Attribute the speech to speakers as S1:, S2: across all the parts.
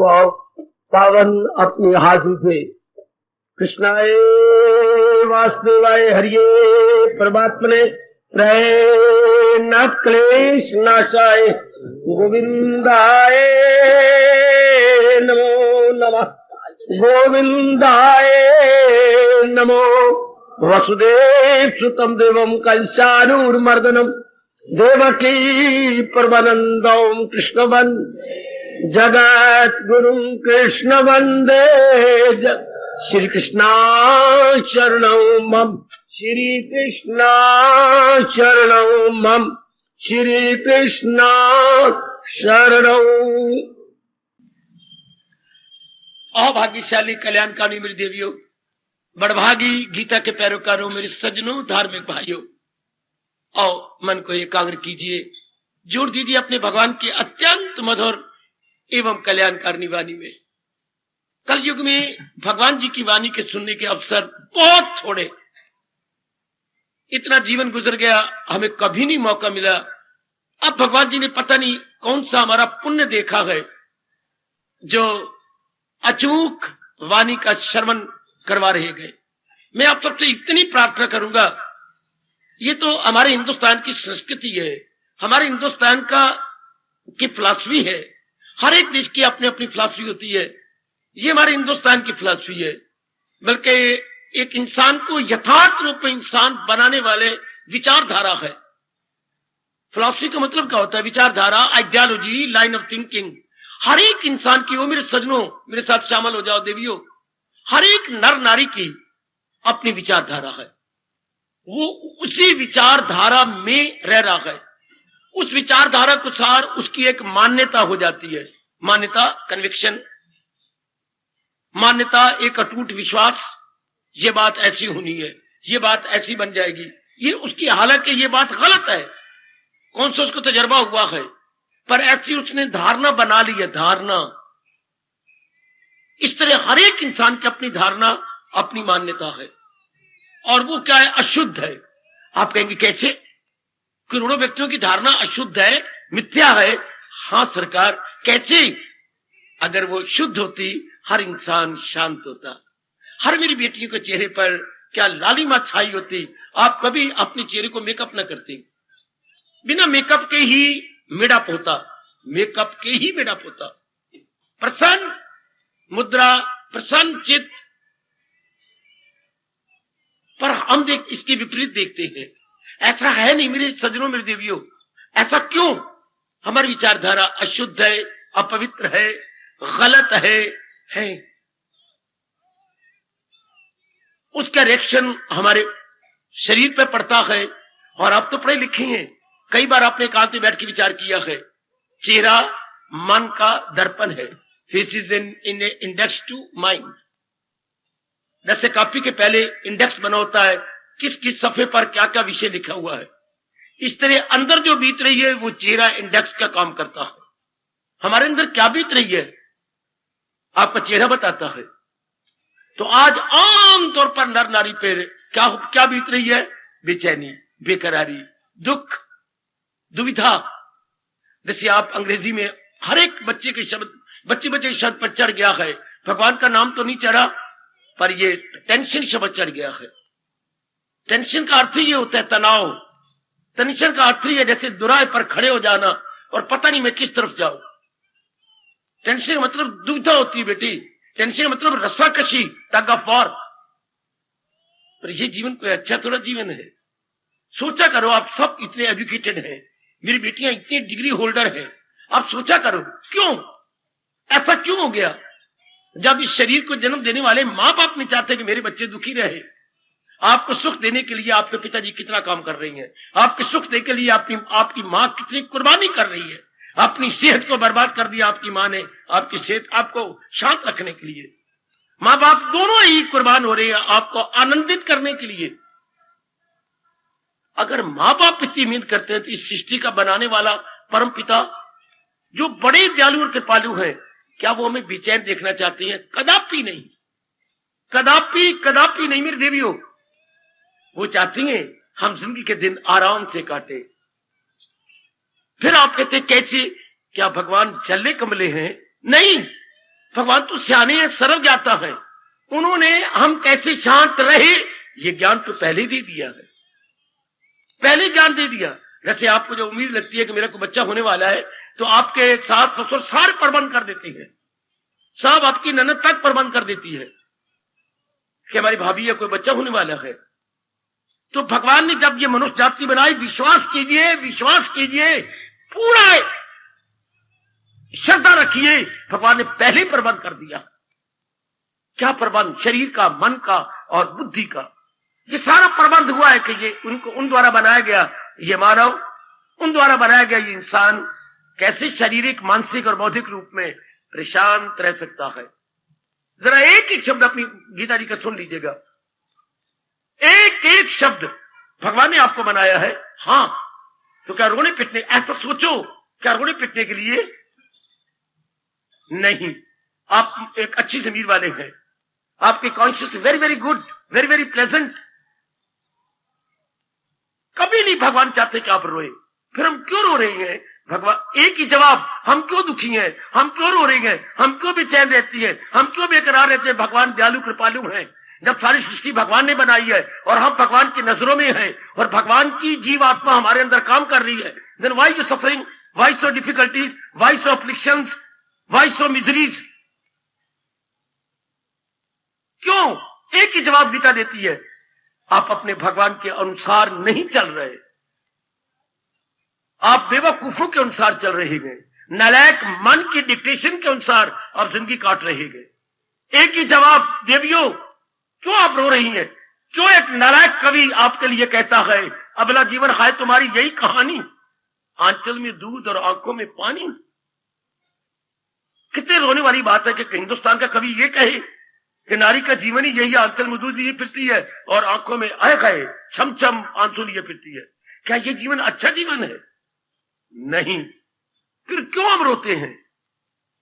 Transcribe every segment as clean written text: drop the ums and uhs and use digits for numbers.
S1: पावन अपने हाथों से कृष्णाय वासुदेवाय हरिये परमात्मने प्रयनाथ क्लेश नाशाय गोविंदाय नमो नमः गोविंदाय नमो वसुदेव सुतम देवम कंसानूरमर्दनम देवकी परमानंदम कृष्णवन जगत गुरु कृष्ण वंदे श्री कृष्णा शरणं मम श्री कृष्णा शरणं मम श्री कृष्णा शरणं।
S2: अभाग्यशाली कल्याणकारी मेरी देवियों, बड़भागी गीता के पैरोकारों, मेरे सज्जनों, धार्मिक भाइयों, आओ मन को एकाग्र कीजिए, जोड़ दीजिए अपने भगवान के अत्यंत मधुर एवं कल्याणकारिणी वाणी में। कल युग में भगवान जी की वाणी के सुनने के अवसर बहुत थोड़े, इतना जीवन गुजर गया, हमें कभी नहीं मौका मिला। अब भगवान जी ने पता नहीं कौन सा हमारा पुण्य देखा है जो अचूक वाणी का श्रवण करवा रहे गए। मैं आप सबसे इतनी प्रार्थना करूंगा, ये तो हमारे हिंदुस्तान की संस्कृति है, हमारे हिंदुस्तान की फिलॉसफी है। हर एक देश की अपनी अपनी फिलॉसफी होती है, ये हमारे हिंदुस्तान की फिलॉसफी है। बल्कि एक इंसान को यथार्थ रूप में इंसान बनाने वाले विचारधारा है। फिलॉसफी का मतलब क्या होता है? विचारधारा, आइडियोलॉजी, लाइन ऑफ थिंकिंग। हर एक इंसान की, वो मेरे सज्जनों, मेरे साथ शामिल हो जाओ देवियों, हर एक नर नारी की अपनी विचारधारा है। वो उसी विचारधारा में रह रहा है, उस विचारधारा के सार उसकी एक मान्यता हो जाती है। मान्यता, कन्विक्शन, मान्यता एक अटूट विश्वास, ये बात ऐसी होनी है, ये बात ऐसी बन जाएगी, ये उसकी, हालांकि ये बात गलत है, कौन सा उसको तजर्बा हुआ है, पर ऐसी उसने धारणा बना ली है, धारणा। इस तरह हर एक इंसान की अपनी धारणा, अपनी मान्यता है, और वो क्या है? अशुद्ध है। आप कहेंगे कैसे? करोड़ों व्यक्तियों की धारणा अशुद्ध है, मिथ्या है। हाँ सरकार, कैसे? अगर वो शुद्ध होती, हर इंसान शांत होता। हर मेरी बेटियों के चेहरे पर क्या लालिमा छाई होती। आप कभी अपने चेहरे को मेकअप न करती, बिना मेकअप के ही मेकअप होता, मेकअप के ही मेकअप होता। प्रसन्न मुद्रा, प्रसन्न चित्त, पर हम इसके विपरीत देखते हैं। ऐसा है नहीं मेरे सज्जनों, मेरे देवियों। ऐसा क्यों? हमारी विचारधारा अशुद्ध है, अपवित्र है, गलत है। उसका रिएक्शन हमारे शरीर पर पड़ता है। और आप तो पढ़े लिखे हैं, कई बार आपने एकांत में बैठ के विचार किया है, चेहरा मन का दर्पण है। Face is an index to mind. जैसे कॉपी के पहले इंडेक्स बना होता है, किस किस सफे पर क्या क्या विषय लिखा हुआ है, इस तरह अंदर जो बीत रही है वो चेहरा इंडेक्स का काम करता है। हमारे अंदर क्या बीत रही है आपका चेहरा बताता है। तो आज आम तौर पर नर नारी पर क्या बीत रही है? बेचैनी, बेकरारी, दुख, दुविधा। जैसे आप अंग्रेजी में हर एक बच्चे के शब्द पर चढ़ गया है, भगवान का नाम तो नहीं चढ़ा, पर ये टेंशन शब्द चढ़ गया है। टेंशन का अर्थ ही ये होता है तनाव। टेंशन का अर्थ ही है जैसे दुराए पर खड़े हो जाना और पता नहीं मैं किस तरफ जाऊं। टेंशन का मतलब दुविधा होती है बेटी। टेंशन का मतलब रस्साकशी, टग ऑफ वॉर। पर ये जीवन कोई अच्छा थोड़ा जीवन है। सोचा करो, आप सब इतने एजुकेटेड हैं, मेरी बेटियां इतनी डिग्री होल्डर हैं, आप सोचा करो क्यों ऐसा क्यों हो गया? जब इस शरीर को जन्म देने वाले माँ बाप नहीं चाहते कि मेरे बच्चे दुखी रहे। आपको सुख देने के लिए आपके पिताजी कितना काम कर रही हैं, आपके सुख देने के लिए आपकी माँ कितनी कुर्बानी कर रही है। अपनी सेहत को बर्बाद कर दिया आपकी माँ ने, आपकी सेहत आपको शांत रखने के लिए। माँ बाप दोनों ही कुर्बान हो रहे हैं आपको आनंदित करने के लिए। अगर माँ बाप इतनी उम्मीद करते हैं तो इस सृष्टि का बनाने वाला परम पिता जो बड़े दयालु और कृपालु हैं, क्या वो हमें बेचैन देखना चाहते हैं? कदापि नहीं, कदापि कदापि नहीं मेरी देवियों। वो चाहती हैं हम जिंदगी के दिन आराम से काटे। फिर आप कहते कैसे? क्या भगवान चले कमले हैं? नहीं, भगवान तो सियाने हैं, सर्व ज्ञाता है। उन्होंने हम कैसे शांत रहे ये ज्ञान तो पहले ही दे दिया है, पहले ज्ञान दे दिया। जैसे आपको जो उम्मीद लगती है कि मेरा कोई बच्चा होने वाला है, तो आपके सास ससुर सारे प्रबंध कर देते हैं, सब आपकी ननद तक प्रबंध कर देती है कि हमारी भाभी या कोई बच्चा होने वाला है। तो भगवान ने जब ये मनुष्य जाति बनाई, विश्वास कीजिए, विश्वास कीजिए, पूरा श्रद्धा रखिए, भगवान ने पहले ही प्रबंध कर दिया। क्या प्रबंध? शरीर का, मन का और बुद्धि का, ये सारा प्रबंध हुआ है कि ये उनको उन द्वारा बनाया गया, ये मानव उन द्वारा बनाया गया, ये इंसान कैसे शारीरिक, मानसिक और बौद्धिक रूप में प्रशांत रह सकता है। जरा एक एक शब्द अपनी गीता जी का सुन लीजिएगा, एक एक शब्द भगवान ने आपको बनाया है। हां, तो क्या रोने पिटने, ऐसा सोचो, क्या रोने पिटने के लिए नहीं। आप एक अच्छी जमीर वाले हैं, आपके conscious very very good, very very pleasant. कभी नहीं भगवान चाहते कि आप रोए। फिर हम क्यों रो रहे हैं? भगवान एक ही जवाब, हम क्यों दुखी हैं, हम क्यों रो रहे हैं, हम क्यों बेचैन रहती है, हम क्यों बेकरार रहते हैं? भगवान दयालु कृपालु हैं। जब सारी सृष्टि भगवान ने बनाई है और हम भगवान की नजरों में हैं और भगवान की जीव आत्मा हमारे अंदर काम कर रही है, then why you suffering, why so difficulties, why so afflictions, why so miseries? क्यों? एक ही जवाब गीता देती है, आप अपने भगवान के अनुसार नहीं चल रहे, आप बेवकूफों के अनुसार चल रहे हैं, नालायक मन की डिक्टेशन के अनुसार आप जिंदगी काट रहे हैं। एक ही जवाब, देवियों क्यों आप रो रही हैं? क्यों एक नालायक कवि आपके लिए कहता है अबला जीवन है तुम्हारी यही कहानी, आंचल में दूध और आंखों में पानी? कितने रोने वाली बात है कि हिंदुस्तान का कवि ये कहे कि नारी का जीवन ही यही, आंचल में दूध लिए फिरती है और आंखों में आए खाए छम छम आंसू लिए फिरती है। क्या ये जीवन अच्छा जीवन है? नहीं। फिर क्यों हम रोते हैं?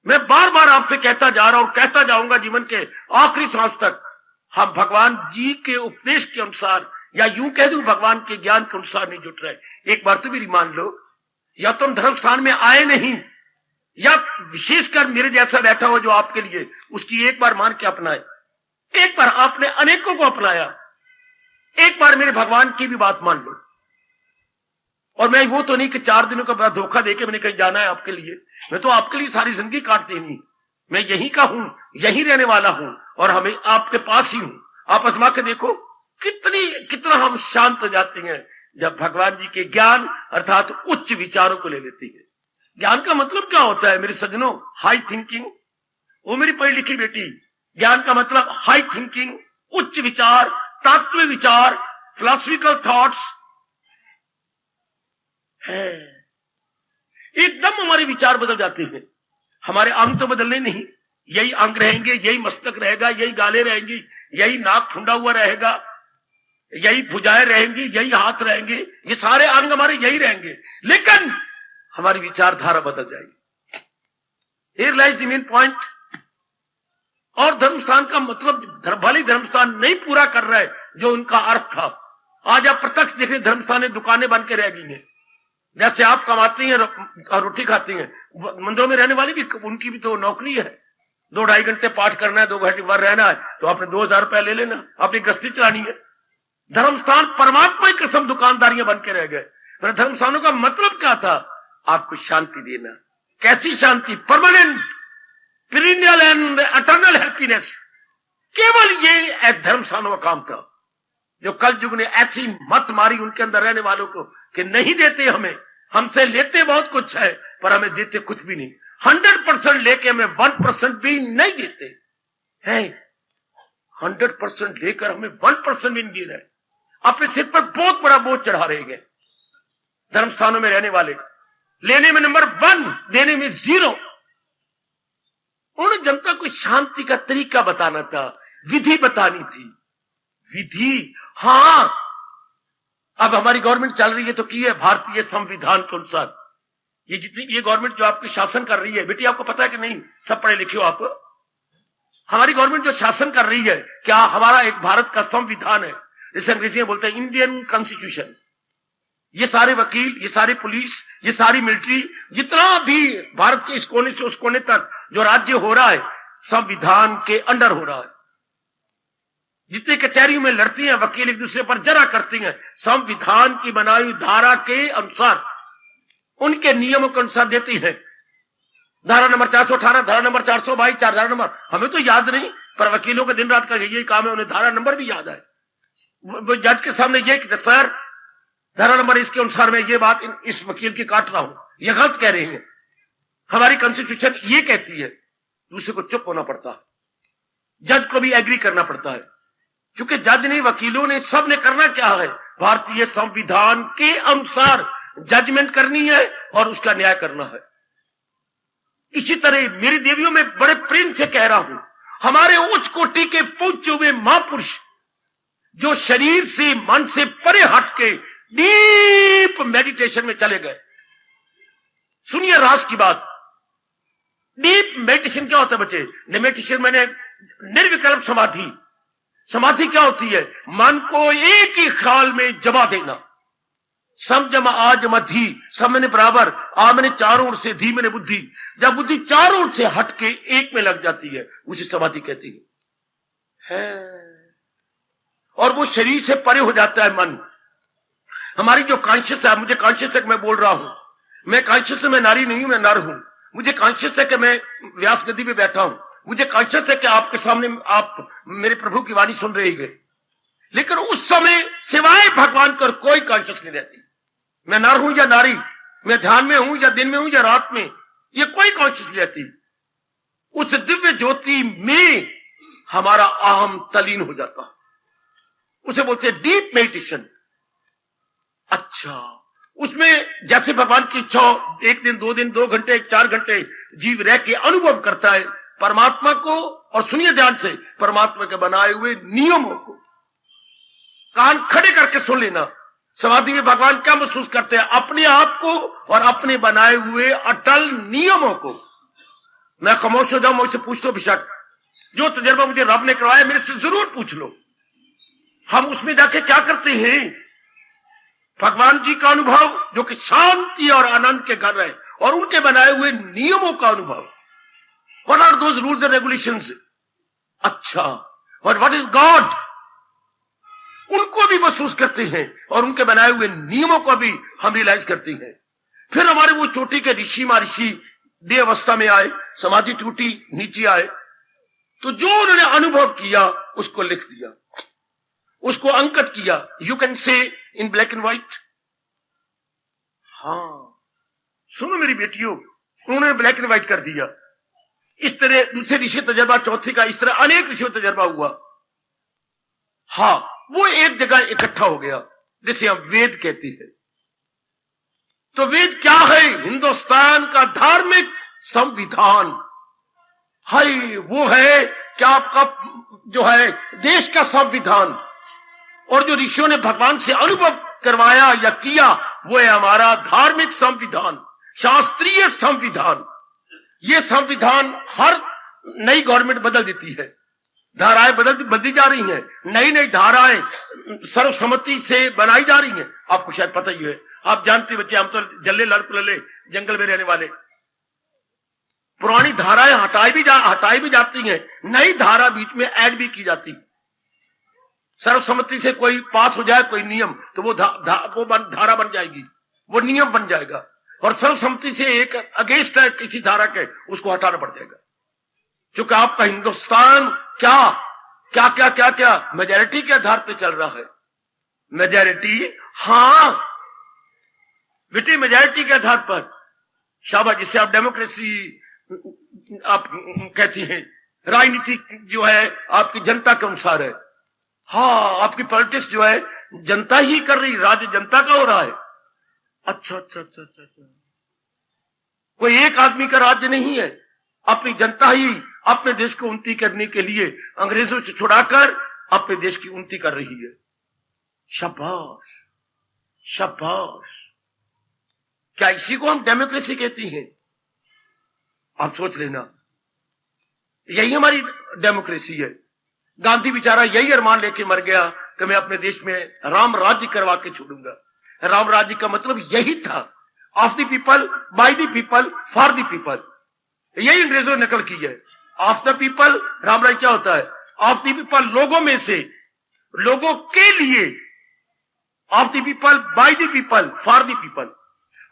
S2: मैं बार बार आपसे कहता जा रहा हूं, कहता जाऊंगा जीवन के आखिरी सांस तक, हम भगवान जी के उपदेश के अनुसार, या यूं कह दूं भगवान के ज्ञान के अनुसार नहीं जुट रहे। एक बार तो मेरी मान लो, या तुम धर्म स्थान में आए नहीं, या विशेषकर मेरे जैसा बैठा हो जो आपके लिए, उसकी एक बार मान के अपनाए। एक बार आपने अनेकों को अपनाया, एक बार मेरे भगवान की भी बात मान लो। और मैं वो तो नहीं कि 4 दिनों का बड़ा धोखा देके मैंने कहीं जाना है आपके लिए, मैं तो आपके लिए सारी जिंदगी काट देनी। मैं यहीं का हूं, यहीं रहने वाला हूं और हमें आपके पास ही हूं। आप आजमा के देखो कितना हम शांत हो जाते हैं जब भगवान जी के ज्ञान अर्थात उच्च विचारों को ले लेते हैं। ज्ञान का मतलब क्या होता है मेरे सज्जनों? High thinking. वो मेरी पढ़ी लिखी बेटी, ज्ञान का मतलब हाई थिंकिंग, उच्च विचार, तात्विक विचार, फिलोसफिकल थॉट्स है। एकदम हमारे विचार बदल जाते हैं। हमारे अंग तो बदलने नहीं, यही अंग रहेंगे, यही मस्तक रहेगा, यही गालें रहेंगी, यही नाक फुंडा हुआ रहेगा, यही भुजाएं रहेंगी, यही हाथ रहेंगे, ये सारे अंग हमारे यही रहेंगे, लेकिन हमारी विचारधारा बदल जाएगी। Here lies the main point. और धर्मस्थान का मतलब भले धर्मस्थान नहीं पूरा कर रहा है जो उनका अर्थ था। आज आप प्रत्यक्ष देख रहे धर्मस्थान में दुकानें बन के रह गई हैं। जैसे आप कमाती हैं और रोटी खाती हैं, मंदिरों में रहने वाली भी उनकी भी तो नौकरी है। 2-2.5 घंटे पाठ करना है, 2 घंटे बाहर रहना है, तो आपने 2000 रुपया ले लेना, अपनी गश्ती चलानी है। धर्मस्थान परमात्मा की कसम दुकानदारियां बन के रह गए। धर्मस्थानों का मतलब क्या था? आपको शांति देना। कैसी शांति? Permanent, periodical and eternal happiness. केवल ये धर्मस्थानों का काम था। जो कल युग ने ऐसी मत मारी उनके अंदर रहने वालों को कि नहीं देते हमें, हमसे लेते बहुत कुछ है पर हमें देते कुछ भी नहीं। 100% लेके हमें 1% भी नहीं देते हैं। 100% लेकर हमें 1% भी नहीं दे रहे। अपने सिर पर बहुत बड़ा बोझ चढ़ा रहे हैं धर्मस्थानों में रहने वाले। लेने में नंबर 1, देने में 0। उन्होंने जनता को शांति का तरीका बताना था, विधि बतानी थी। विधि, हां, अब हमारी गवर्नमेंट चल रही है तो की है भारतीय संविधान के अनुसार। ये जितनी ये गवर्नमेंट जो आपकी शासन कर रही है, बेटी आपको पता है कि नहीं? सब पढ़े लिखे हो आप। हमारी गवर्नमेंट जो शासन कर रही है, क्या हमारा एक भारत का संविधान है, जिसे अंग्रेजी में बोलते हैं इंडियन कॉन्स्टिट्यूशन। ये सारे वकील, ये सारी पुलिस, ये सारी मिलिट्री, जितना भी भारत के इस कोने से उस कोने तक जो राज्य हो रहा है, संविधान के अंडर हो रहा है। जितने कचहरियों में लड़ती हैं वकील एक दूसरे पर जरा करती हैं, संविधान की बनाई हुई धारा के अनुसार, उनके नियमों के अनुसार देती है। धारा नंबर 418, धारा नंबर 422, 4 धारा नंबर हमें तो याद नहीं, पर वकीलों का दिन रात का यही काम है, उन्हें धारा नंबर भी याद है। वो जज के सामने ये कि सर धारा नंबर इसके अनुसार मैं ये बात इस वकील की काट रहा हूं, ये गलत कह रहे हैं, हमारी कॉन्स्टिट्यूशन ये कहती है। दूसरे को चुप होना पड़ता है, जज को भी एग्री करना पड़ता है, क्योंकि जज ने, वकीलों ने, सब ने करना क्या है, भारतीय संविधान के अनुसार जजमेंट करनी है और उसका न्याय करना है। इसी तरह मेरी देवियों में बड़े प्रेम से कह रहा हूं, हमारे उच्च कोटि के पहुंचे हुए महापुरुष जो शरीर से, मन से परे हट के डीप मेडिटेशन में चले गए। सुनिए राज की बात, डीप मेडिटेशन क्या होता है बच्चे? मेडिटेशन मैंने निर्विकल्प समाधि। समाधि क्या होती है? मन को एक ही ख्याल में जमा देना। सम जमा आ जमा धी, सब मैंने बराबर, आ मैंने चारों ओर से, धी मैंने बुद्धि। जब बुद्धि चारों ओर से हट के एक में लग जाती है, उसे समाधि कहती है। और वो शरीर से परे हो जाता है मन। हमारी जो कॉन्शियस है, मुझे कॉन्शियस है कि मैं बोल रहा हूं, मैं कॉन्शियस मैं नारी नहीं हूं, मैं नर हूं। मुझे कॉन्शियस है कि मैं व्यास गद्दी पे बैठा हूं, मुझे कॉन्शियस है कि आपके सामने आप मेरे प्रभु की वाणी सुन रही है। लेकिन उस समय सिवाय भगवान कर कोई कॉन्शियस नहीं रहती। मैं नर हूं या नारी, मैं ध्यान में हूं या दिन में हूं या रात में, ये कोई कॉन्शियस नहीं रहती। उस दिव्य ज्योति में हमारा अहम तलीन हो जाता है, उसे बोलते हैं डीप मेडिटेशन। अच्छा, उसमें जैसे भगवान की इच्छा हो, एक दिन, 2 दिन, 2 घंटे, 4 घंटे जीव रह के अनुभव करता है परमात्मा को। और सुनिए ध्यान से, परमात्मा के बनाए हुए नियमों को कान खड़े करके सुन लेना। समाधि में भगवान क्या महसूस करते हैं? अपने आप को और अपने बनाए हुए अटल नियमों को। मैं खामोश हो जाऊं, मुझसे पूछ लो बेशक, जो तजर्बा मुझे रब ने करवाया मेरे से जरूर पूछ लो। हम उसमें जाके क्या करते हैं? भगवान जी का अनुभव जो कि शांति और आनंद के घर है, और उनके बनाए हुए नियमों का अनुभव। What are those rules and regulations? अच्छा, और व्हाट इज गॉड, उनको भी महसूस करते हैं और उनके बनाए हुए नियमों को भी हम रियलाइज करते हैं। फिर हमारे वो चोटी के ऋषि महर्षि देह अवस्था में आए, समाधि टूटी, नीचे आए, तो जो उन्होंने अनुभव किया उसको लिख दिया, उसको अंकित किया। You can say in black and white. हाँ सुनो मेरी बेटियों, उन्होंने ब्लैक एंड व्हाइट कर दिया। इस तरह दूसरे ऋषि तजर्बा, चौथी का, इस तरह अनेक ऋषियों तजर्बा हुआ। हाँ, वो एक जगह इकट्ठा हो गया, जिसे हम वेद कहते हैं। तो वेद क्या है? हिंदुस्तान का धार्मिक संविधान है। वो है क्या आपका जो है देश का संविधान, और जो ऋषियों ने भगवान से अनुभव करवाया या किया, वो है हमारा धार्मिक संविधान, शास्त्रीय संविधान। ये संविधान हर नई गवर्नमेंट बदल देती है, धाराएं बदली जा रही हैं, नई नई धाराएं सर्वसम्मति से बनाई जा रही हैं। आपको शायद पता ही है, आप जानते बच्चे, हम तो जल्ले लड़पलले जंगल में रहने वाले। पुरानी धाराएं हटाई भी जाती हैं, नई धारा बीच में ऐड भी की जाती। सर्वसम्मति से कोई पास हो जाए कोई नियम, तो वो धारा बन जाएगी, वो नियम बन जाएगा। और सर्वसम्मति से एक अगेंस्ट है किसी धारा के, उसको हटाना पड़ जाएगा। क्योंकि आपका हिंदुस्तान क्या मेजॉरिटी के आधार पे चल रहा है। मेजॉरिटी, हाँ बेटी, मेजॉरिटी के आधार पर। शाबाश, जिसे आप डेमोक्रेसी आप कहती हैं। राजनीति जो है आपकी जनता के अनुसार है। हाँ, आपकी पॉलिटिक्स जो है जनता ही कर रही, राज्य जनता का हो रहा है। अच्छा, कोई एक आदमी का राज्य नहीं है, अपनी जनता ही अपने देश को उन्नति करने के लिए अंग्रेजों से छुड़ाकर अपने देश की उन्नति कर रही है। शाबाश शाबाश। क्या इसी को हम डेमोक्रेसी कहती हैं? आप सोच लेना, यही हमारी डेमोक्रेसी है। गांधी बेचारा यही अरमान लेके मर गया कि मैं अपने देश में राम राज्य करवा के छोड़ूंगा। राम राज्य का मतलब यही था, of the people, by the people, for the people. यही अंग्रेजों ने नकल की है। ऑफ द पीपल, राम राज्य क्या होता है? ऑफ द पीपल, लोगों में से, लोगों के लिए। Of the people, by the people, for the people.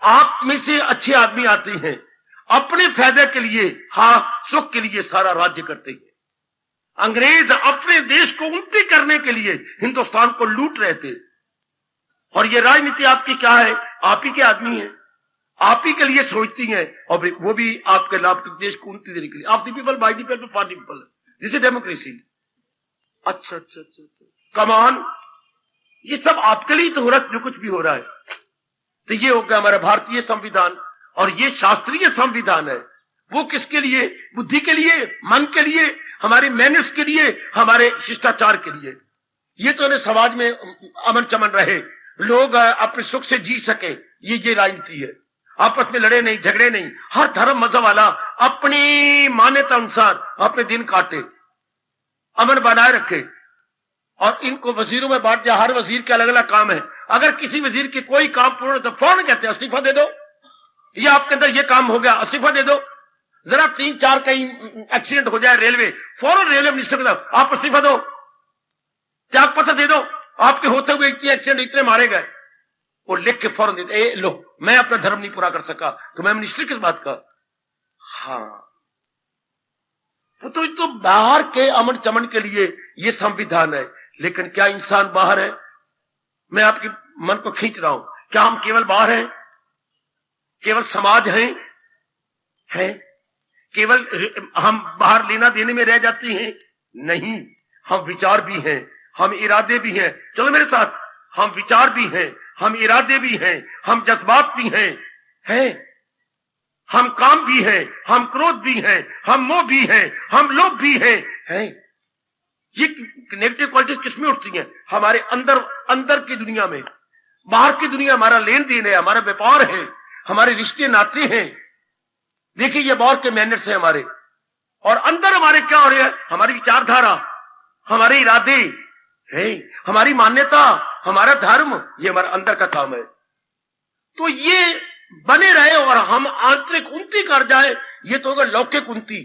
S2: आप में से अच्छे आदमी आते हैं, अपने फायदे के लिए, हाँ सुख के लिए सारा राज्य करते हैं। अंग्रेज अपने देश को उन्नति करने के लिए हिंदुस्तान को लूट रहे थे। और ये राजनीति आपकी क्या है? आप ही के आदमी हैं, आप ही के लिए सोचती हैं, और वो भी आपके लाभ के देश को उन्नति देने के लिए। Of the people, by the people, for the people, this is democracy. अच्छा अच्छा अच्छा अच्छा, कमान, ये सब आपके लिए तो हो रहा है, जो कुछ भी हो रहा है। तो ये हो गया हमारा भारतीय संविधान, और ये शास्त्रीय संविधान है। वो किसके लिए? बुद्धि के लिए, मन के लिए, हमारे मैनर्स के लिए, हमारे शिष्टाचार के लिए। ये तो समाज में अमन चमन रहे, लोग अपने सुख से जी सके, ये राजनीति है। आपस में लड़े नहीं, झगड़े नहीं, हर धर्म मजहब वाला अपनी मान्यता अनुसार अपने दिन काटे, अमन बनाए रखे, और इनको वजीरों में बांट दिया। हर वजीर के अलग अलग काम है। अगर किसी वजीर के कोई काम पूर्ण हो तो फौरन कहते हैं इस्तीफा दे दो, या आपके अंदर ये काम हो गया, इस्तीफा दे दो। जरा 3-4 कहीं एक्सीडेंट हो जाए रेलवे, फौरन रेलवे मिनिस्टर को आप इस्तीफा दो, त्याग पत्र दे दो, आपके होते हुए इतने एक्सीडेंट, इतने मारे गए, वो लिख के फौरन दे दो, लो मैं अपना धर्म नहीं पूरा कर सका तो मैं मिनिस्टर किस बात का? हाँ, तो बाहर के अमन चमन के लिए ये संविधान है। लेकिन क्या इंसान बाहर है? मैं आपके मन को खींच रहा हूं, क्या हम केवल बाहर हैं? केवल समाज हैं? है? केवल हम बाहर लेना देने में रह जाते हैं? नहीं, हम विचार भी हैं, हम इरादे भी हैं। चलो मेरे साथ, हम विचार भी हैं, हम इरादे भी हैं, हम जज्बात भी हैं, हम काम भी हैं, हम क्रोध भी हैं, हम मोह भी हैं, हम लोभ भी हैं। ये नेगेटिव क्वालिटीज किसमें उठती हैं? हमारे अंदर की दुनिया में। बाहर की दुनिया हमारा लेन देन है, हमारा व्यापार है, हमारे रिश्ते नाते हैं। देखिए ये बाहर के मैनर्स है हमारे, और अंदर हमारे क्या हो रहा है? हमारी विचारधारा, हमारे इरादे है, हमारी मान्यता, हमारा धर्म, ये हमारा अंदर का काम है। तो ये बने रहे और हम आंतरिक उन्नति कर जाए, ये तो होगा लौकिक उन्नति।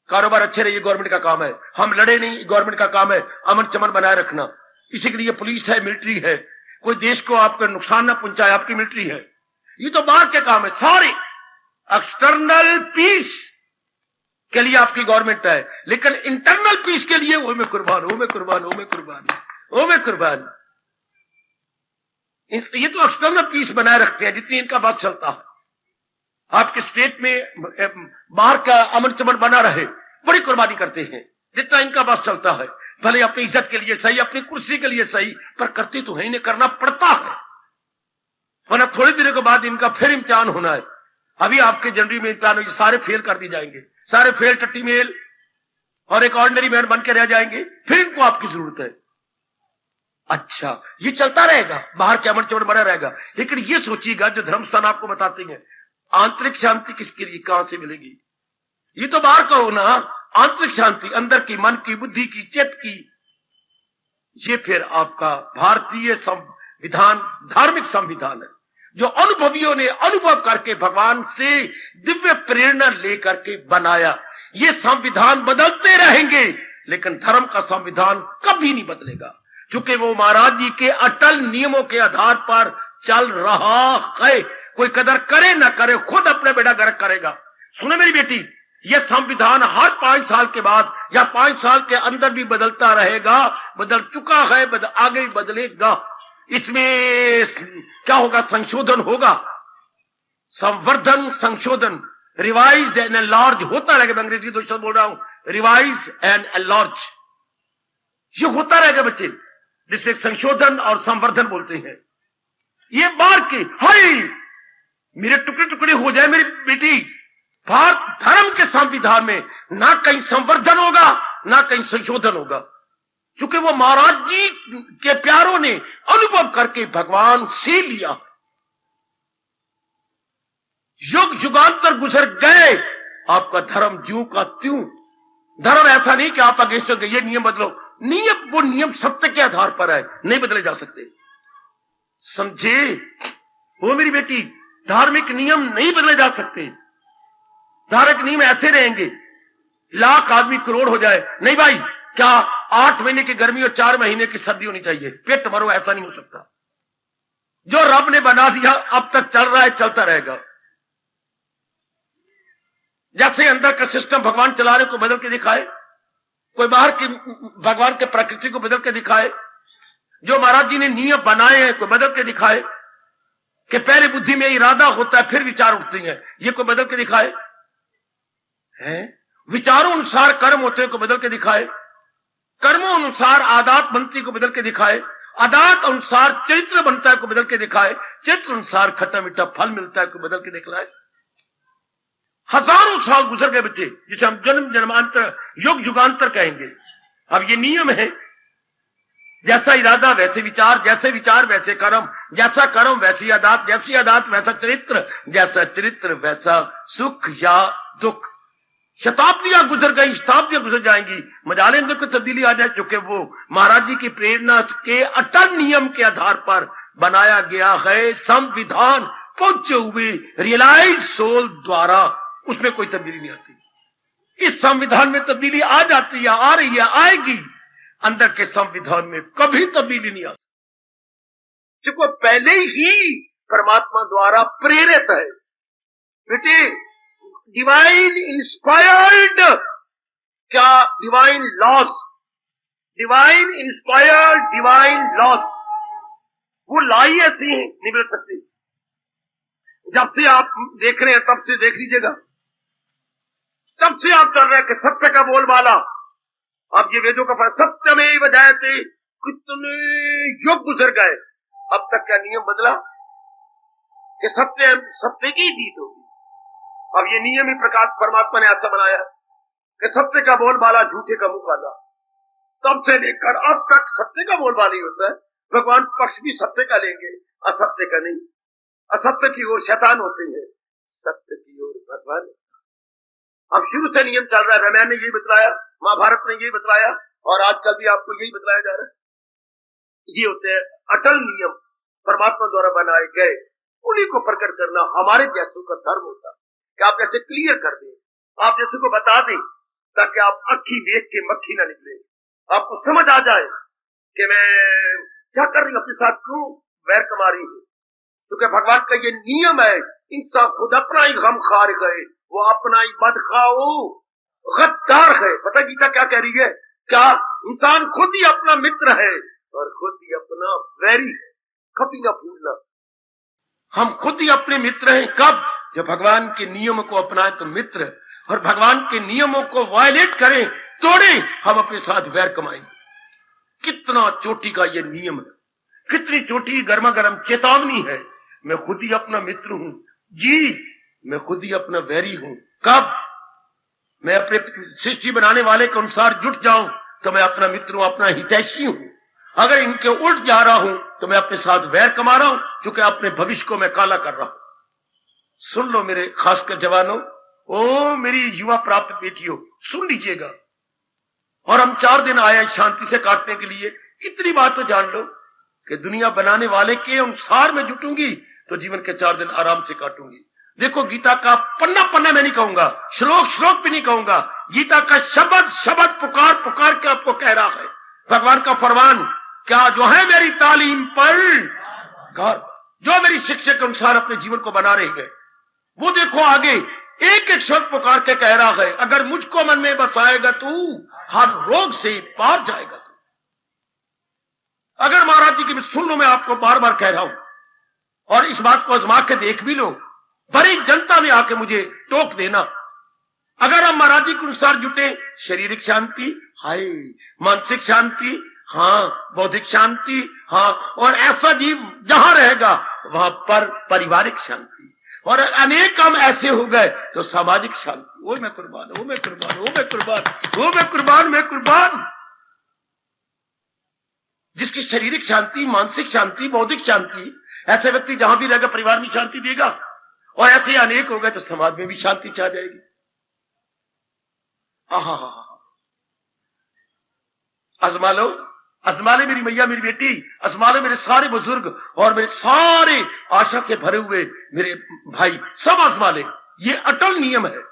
S2: कारोबार अच्छे रहे, ये गवर्नमेंट का काम है। हम लड़े नहीं, गवर्नमेंट का काम है अमन चमन बनाए रखना। इसी के लिए पुलिस है, मिलिट्री है। कोई देश को आपका नुकसान ना पहुंचाए, आपकी मिलिट्री है। ये तो बाहर के काम है सारे। एक्सटर्नल पीस के लिए आपकी गवर्नमेंट है, लेकिन इंटरनल पीस के लिए वो मैं कुर्बान, वो मैं कुर्बान, वो मैं कुर्बान, वो मैं कुर्बान। ये तो एक्सटर्नल पीस बनाए रखते हैं जितनी इनका बात चलता है। आपके स्टेट में बाहर का अमन चमन बना रहे, बड़ी कुर्बानी करते हैं जितना इनका बात चलता है। भले अपनी इज्जत के लिए सही, अपनी कुर्सी के लिए सही, पर करते तो है, इन्हें करना पड़ता है। वरना थोड़ी देर के बाद इनका फिर इम्तिहान होना है। अभी आपके जनवरी में इम्तिहान हो, सारे फेल कर दिए जाएंगे, सारे फेल टट्टी मेल, और एक ऑर्डिनरी मैन बन के रह जाएंगे। फिर इनको आपकी जरूरत है। अच्छा, ये चलता रहेगा, बाहर के अमन चमन बना रहेगा। लेकिन ये सोचिएगा, जो धर्म स्थान आपको बताते हैं, आंतरिक शांति किसके लिए, कहां से मिलेगी? ये तो बाहर का हो ना, आंतरिक शांति अंदर की, मन की, बुद्धि की, चित्त की। ये फिर आपका भारतीय संविधान धार्मिक संविधान है, जो अनुभवियों ने अनुभव करके भगवान से दिव्य प्रेरणा लेकर के बनाया। ये संविधान बदलते रहेंगे, लेकिन धर्म का संविधान कभी नहीं बदलेगा, क्योंकि वो महाराज जी के अटल नियमों के आधार पर चल रहा है। कोई कदर करे ना करे, खुद अपने बेड़ा गर्क करेगा। सुने मेरी बेटी, यह संविधान हर 5 साल के बाद या 5 साल के अंदर भी बदलता रहेगा, बदल चुका है, आगे भी बदलेगा। इसमें क्या होगा? संशोधन होगा, संवर्धन, संशोधन, रिवाइज एंड एनलार्ज होता रहेगा। मैं अंग्रेजी 2 शब्द बोल रहा हूं, रिवाइज एंड एनलार्ज, ये होता रहेगा बच्चे, जिसे संशोधन और संवर्धन बोलते हैं। ये बार के हाय मेरे टुकड़े टुकड़े हो जाए मेरी बेटी, भारत धर्म के संविधान में ना कहीं संवर्धन होगा, ना कहीं संशोधन होगा, क्योंकि वो महाराज जी के प्यारों ने अनुभव करके भगवान से लिया। युग युगांतर गुजर गए, आपका धर्म ज्यों का त्यों। धर्म ऐसा नहीं कि आप आगे चल ये नियम बदलो, नियम वो नियम सत्य के आधार पर है, नहीं बदले जा सकते। समझे वो मेरी बेटी, धार्मिक नियम नहीं बदले जा सकते। धार्मिक नियम ऐसे रहेंगे, लाख आदमी करोड़ हो जाए, नहीं भाई, क्या 8 महीने की गर्मी और 4 महीने की सर्दी होनी चाहिए? पेट मरो, ऐसा नहीं हो सकता। जो रब ने बना दिया अब तक चल रहा है, चलता रहेगा। जैसे अंदर का सिस्टम भगवान चला रहे, कोई बदल के दिखाए, कोई बाहर की भगवान के प्रकृति को बदल के दिखाए। जो महाराज जी ने नियम बनाए हैं, कोई बदल के दिखाए कि पहले बुद्धि में इरादा होता है फिर विचार उठते हैं, ये कोई बदल के दिखाए है। विचारों अनुसार कर्म होते हैं, को बदल के दिखाए। कर्मों अनुसार आदात बनती, को बदल के दिखाए। आदात अनुसार चरित्र बनता है, को बदल के दिखाए। चरित्र अनुसार खट्टा मीठा फल मिलता है, को बदल के दिखलाए। हजारों साल गुजर गए बच्चे, जिसे हम जन्म जन्मांतर युग युगांतर कहेंगे। अब ये नियम है, जैसा इरादा वैसे विचार, जैसे विचार वैसे कर्म, जैसा कर्म वैसी आदात, जैसी आदात वैसा चरित्र, जैसा चरित्र वैसा सुख या दुख। शताब्दियां गुजर गई, शताब्दियां गुजर जाएंगी, मजाले अंदर कोई तब्दीली आ जाए, चूंकि वो महाराज जी की प्रेरणा के अटल नियम के आधार पर बनाया गया है संविधान, पहुंचे हुए रियलाइज सोल द्वारा, उसमें कोई तब्दीली नहीं आती। इस संविधान में तब्दीली आ जाती है, आ रही है, आएगी। अंदर के संविधान में कभी तब्दीली नहीं आ सकती, क्योंकि पहले ही परमात्मा द्वारा प्रेरित है। बेटे, डिवाइन इंस्पायर्ड, क्या divine loss, divine inspired divine loss, वो लाई ऐसी है, नहीं मिल सकती। जब से आप देख रहे हैं तब से देख लीजिएगा, तब से आप कर रहे हैं कि सत्य का बोलबाला। अब ये वेदों का फर्क, सत्य में वजह थे, कितने युग गुजर गए, अब तक क्या नियम बदला कि सत्य की जीत होगी। अब ये नियम ही प्रकार परमात्मा ने ऐसा बनाया कि सत्य का बोलबाला, झूठे का मुंह काला। तब से लेकर अब तक सत्य का बोलबाला ही होता है। भगवान पक्ष भी सत्य का लेंगे, असत्य का नहीं। असत्य की ओर शैतान होते हैं, सत्य की ओर भगवान। अब शुरू से नियम चल रहा है, रामायण ने यही बतलाया, महाभारत ने यही बतलाया, और आजकल भी आपको यही बतलाया जा रहा है। ये होते हैं अटल नियम, परमात्मा द्वारा बनाए गए। उन्हीं को प्रकट करना हमारे जैसों का धर्म होता है कि आप जैसे क्लियर कर दें, आप जैसे को बता दें, ताकि आप अक्खी देख के मक्खी ना निकले, आपको समझ आ जाए कि मैं क्या कर रही हूं, अपने साथ क्यों वैर कमा रही हूं। क्योंकि भगवान का ये नियम है, इंसान खुद अपना ही गम खा गए, वो अपना ही बदखाओ गद्दार है। पता गीता क्या कह रही है? क्या इंसान खुद ही अपना मित्र है और खुद ही अपना वैरी है। कभी ना भूलना, हम खुद ही अपने मित्र हैं। कब? जब भगवान के नियमों को अपनाए तो मित्र, और भगवान के नियमों को वायलेट करें, तोड़ें, हम अपने साथ वैर कमाएंगे। कितना चोटी का ये नियम है, कितनी चोटी गर्मा गर्म चेतावनी है। मैं खुद ही अपना मित्र हूं जी, मैं खुद ही अपना वैरी हूं। कब? मैं अपने सृष्टि बनाने वाले के अनुसार जुट जाऊं तो मैं अपना मित्र हूं, अपना हितैषी हूं। अगर इनके उल्ट जा रहा हूं तो मैं अपने साथ वैर कमा रहा हूं, क्योंकि अपने भविष्य को मैं काला कर रहा हूं। सुन लो मेरे खासकर जवानों, ओ मेरी युवा प्राप्त बेटियों, सुन लीजिएगा। और हम 4 दिन आए शांति से काटने के लिए। इतनी बात तो जान लो कि दुनिया बनाने वाले के अनुसार में जुटूंगी तो जीवन के 4 दिन आराम से काटूंगी। देखो, गीता का पन्ना पन्ना मैं नहीं कहूंगा, श्लोक श्लोक भी नहीं कहूंगा, गीता का शब्द शब्द पुकार पुकार के आपको कह रहा है भगवान का फरमान। क्या जो है मेरी तालीम पर जो मेरी शिक्षा के अनुसार अपने जीवन को बना रहे हैं, वो देखो आगे एक एक शब्द पुकार के कह रहा है, अगर मुझको मन में बसाएगा तू हर रोग से पार जाएगा तू। अगर महाराज जी की सुन लो, मैं आपको बार बार कह रहा हूं, और इस बात को आजमा के देख भी लो, बड़ी जनता में आके मुझे टोक देना। अगर हम महाराज जी के अनुसार जुटे, शारीरिक शांति, हाय, मानसिक शांति, हाँ, बौद्धिक शांति, हाँ, और ऐसा जीव जहां रहेगा वहां पर पारिवारिक शांति, और अनेक काम ऐसे हो गए तो सामाजिक शांति। वो मैं कुर्बान, वो मैं कुर्बान, वो मैं कुर्बान, वो मैं कुर्बान, मैं कुर्बान। जिसकी शारीरिक शांति, मानसिक शांति, बौद्धिक शांति, ऐसे व्यक्ति जहां भी रहेगा परिवार में शांति देगा, और ऐसे अनेक हो गए तो समाज में भी शांति छा जाएगी। आजमा लो, आजमा ले मेरी मैया, मेरी बेटी, आजमा ले मेरे सारे बुजुर्ग और मेरे सारे आशा से भरे हुए मेरे भाई, सब आजमा ले। ये अटल नियम है।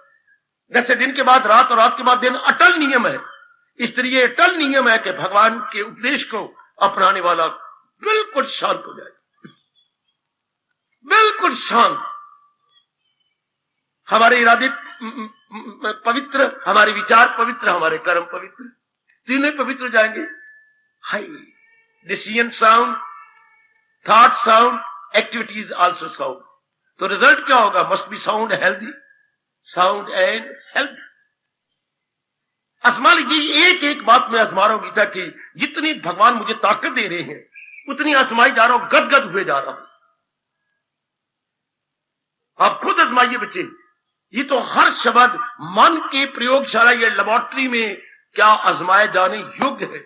S2: जैसे दिन के बाद रात और रात के बाद दिन अटल नियम है, इस तरह ये अटल नियम है कि भगवान के उपदेश को अपनाने वाला बिल्कुल शांत हो जाए, बिल्कुल शांत। हमारे इरादे पवित्र, हमारे विचार पवित्र, हमारे कर्म पवित्र, तीनों पवित्र हो जाएंगे। High decision sound, thought sound, activities also sound. तो रिजल्ट क्या होगा? Must be sound healthy, sound and health. आजमा लीजिए, एक एक बात में आजमा रहा हूं गीता की, जितनी भगवान मुझे ताकत दे रहे हैं उतनी आजमाई जा रहा हूं, गदगद हुए जा रहा हूं। आप खुद आजमाइए बच्चे, ये तो हर शब्द मन की प्रयोगशाला या लेबोरेटरी में क्या आजमाए जाने योग्य है।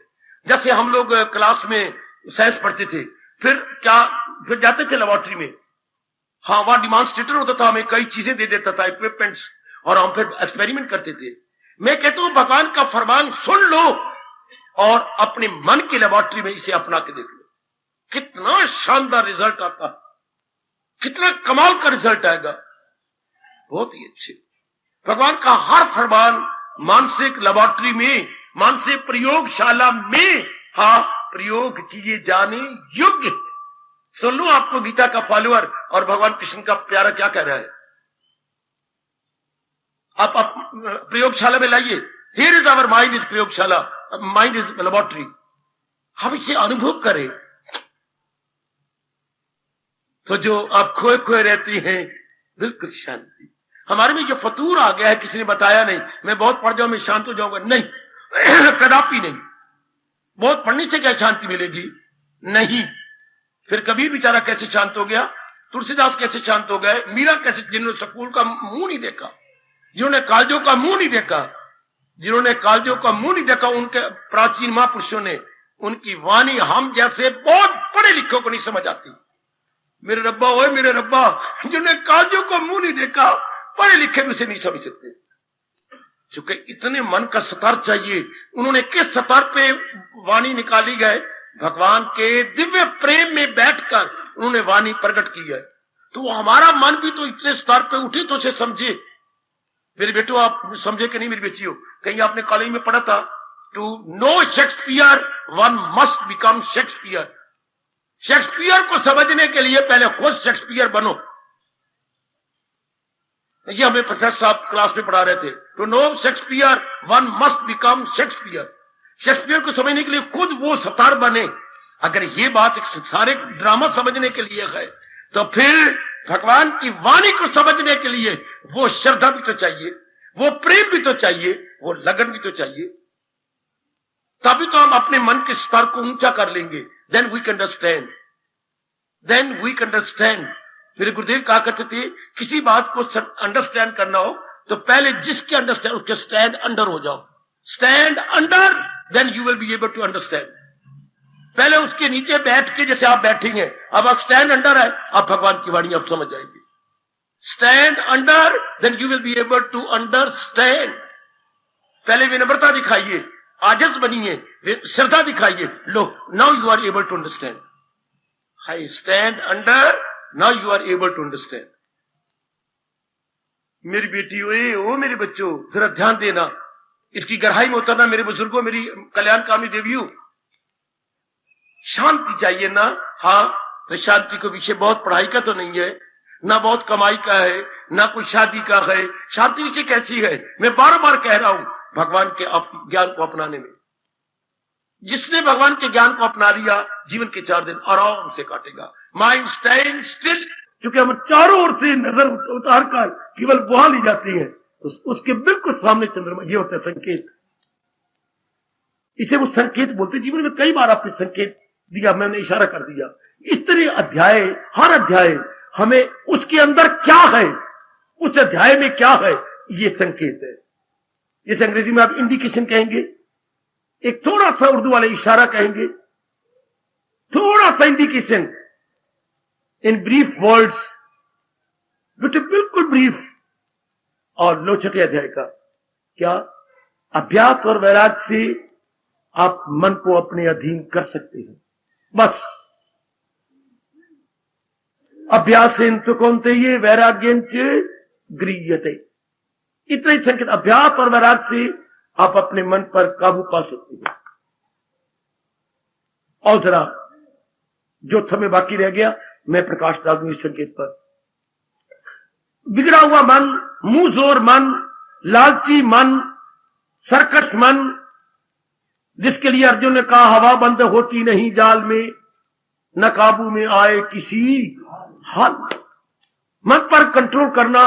S2: जैसे हम लोग क्लास में साइंस पढ़ते थे, फिर जाते थे लेबोरेटरी में, हाँ वहां डिमॉन्स्ट्रेटर होता था, हमें कई चीजें दे देता था, इक्विपमेंट्स, और हम फिर एक्सपेरिमेंट करते थे। मैं कहता हूं भगवान का फरमान सुन लो और अपने मन की लेबोरेटरी में इसे अपना के देख लो, कितना शानदार रिजल्ट आता, कितना कमाल का रिजल्ट आएगा, बहुत ही अच्छे। भगवान का हर फरमान मानसिक लेबोरेटरी में, मानसिक प्रयोगशाला में हाँ प्रयोग किए जाने योग्य। सुन लो आपको गीता का फॉलोअर और भगवान कृष्ण का प्यारा क्या कह रहा है। आप प्रयोगशाला में लाइए, here is our mind is प्रयोगशाला, माइंड इज लेबोरेटरी, हम इसे अनुभव करें। तो जो आप खोए खोए रहती हैं, बिल्कुल शांति। हमारे में जो फतूर आ गया है, किसी ने बताया नहीं, मैं बहुत पढ़ जाऊं मैं शांत हो जाऊंगा, नहीं कदापि नहीं। बहुत पढ़ने से क्या शांति मिलेगी? नहीं। फिर कबीर बेचारा कैसे शांत हो गया, तुलसीदास कैसे शांत हो गए, मीरा कैसे, जिन्होंने स्कूल का मुंह नहीं देखा, जिन्होंने कॉलेजों का मुंह नहीं देखा, जिन्होंने कॉलेजों का मुंह नहीं देखा, उनके प्राचीन महापुरुषों ने, उनकी वाणी हम जैसे बहुत पढ़े लिखों को नहीं समझ आती। मेरे रब्बा, ओए मेरे रब्बा, जिन्होंने कॉलेजों का मुंह नहीं देखा, पढ़े लिखे भी उसे नहीं समझ सकते, क्योंकि इतने मन का स्तर चाहिए। उन्होंने किस स्तर पे वाणी निकाली गए? भगवान के दिव्य प्रेम में बैठकर उन्होंने वाणी प्रकट की है। तो हमारा मन भी तो इतने स्तर पे उठे तो उसे समझे। मेरे बेटो, आप समझे कि नहीं मेरी बेटी हो, कहीं आपने कॉलेज में पढ़ा था, to know Shakespeare one must become Shakespeare. Shakespeare को समझने के लिए पहले खुद शेक्सपियर बनो। ये हमें प्रोफेसर साहब क्लास में पढ़ा रहे थे, to know Shakespeare one must become Shakespeare. Shakespeare को समझने के लिए खुद वो स्तर बने। अगर ये बात एक संसारिक ड्रामा समझने के लिए है, तो फिर भगवान की वाणी को समझने के लिए वो श्रद्धा भी तो चाहिए, वो प्रेम भी तो चाहिए, वो लगन भी तो चाहिए। तभी तो हम अपने मन के स्तर को ऊंचा कर लेंगे। Then we can understand, then we can understand. मेरे गुरुदेव कहा करते थे, किसी बात को अंडरस्टैंड करना हो तो पहले जिसके अंडरस्टैंड उसके स्टैंड अंडर हो जाओ। Stand under, then you will be able to understand. पहले उसके नीचे बैठ के, जैसे आप बैठेंगे, अब आप स्टैंड अंडर है, आप भगवान की वाणी आप समझ जाएंगे। Stand under, then you will be able to understand. पहले विनम्रता दिखाइए, आजस बनिए, श्रद्धा दिखाइए, लो now you are able to understand. High stand under, now you are able to understand. मेरी बेटी ओ मेरे बच्चों, जरा ध्यान देना, इसकी गहराई में उतरना। मेरे बुजुर्गों, मेरी कल्याणकामी देवियों, शांति चाहिए ना। हाँ, तो शांति के विषय बहुत पढ़ाई का तो नहीं है, ना बहुत कमाई का है, ना कोई शादी का है। शांति विषय कैसी है? मैं बार बार कह रहा हूं, भगवान के ज्ञान को अपनाने में। जिसने भगवान के ज्ञान को अपना लिया, जीवन के 4 दिन आराम से काटेगा। Mind stand still. क्योंकि हम चारों ओर से नजर उतार कर केवल वहां ली जाती है, तो उसके बिल्कुल सामने चंद्रमा, ये होता है संकेत। इसे वो संकेत बोलते। जीवन में कई बार आपने संकेत दिया, मैंने इशारा कर दिया। इस तरह अध्याय, हर अध्याय हमें उसके अंदर क्या है, उस अध्याय में क्या है, ये संकेत है। इस अंग्रेजी में आप इंडिकेशन कहेंगे, एक थोड़ा सा उर्दू वाले इशारा कहेंगे, थोड़ा सा इंडिकेशन इन ब्रीफ वर्ड्स, बेटे बिल्कुल ब्रीफ। और लो छठे अध्याय का क्या? अभ्यास और वैराग्य से आप मन को अपने अधीन कर सकते हैं। बस अभ्यासेन तो कौनते ये वैराग्यंच गृह्यते। इतना ही संकेत, अभ्यास और वैराग्य से आप अपने मन पर काबू पा सकते हैं। और जरा जो समय बाकी रह गया मैं प्रकाश डाल दूं इस संकेत पर। बिगड़ा हुआ मन, मुंह जोर मन, लालची मन, सरकश मन, जिसके लिए अर्जुन ने कहा हवा बंद होती नहीं जाल में, न काबू में आए किसी हाल। मन पर कंट्रोल करना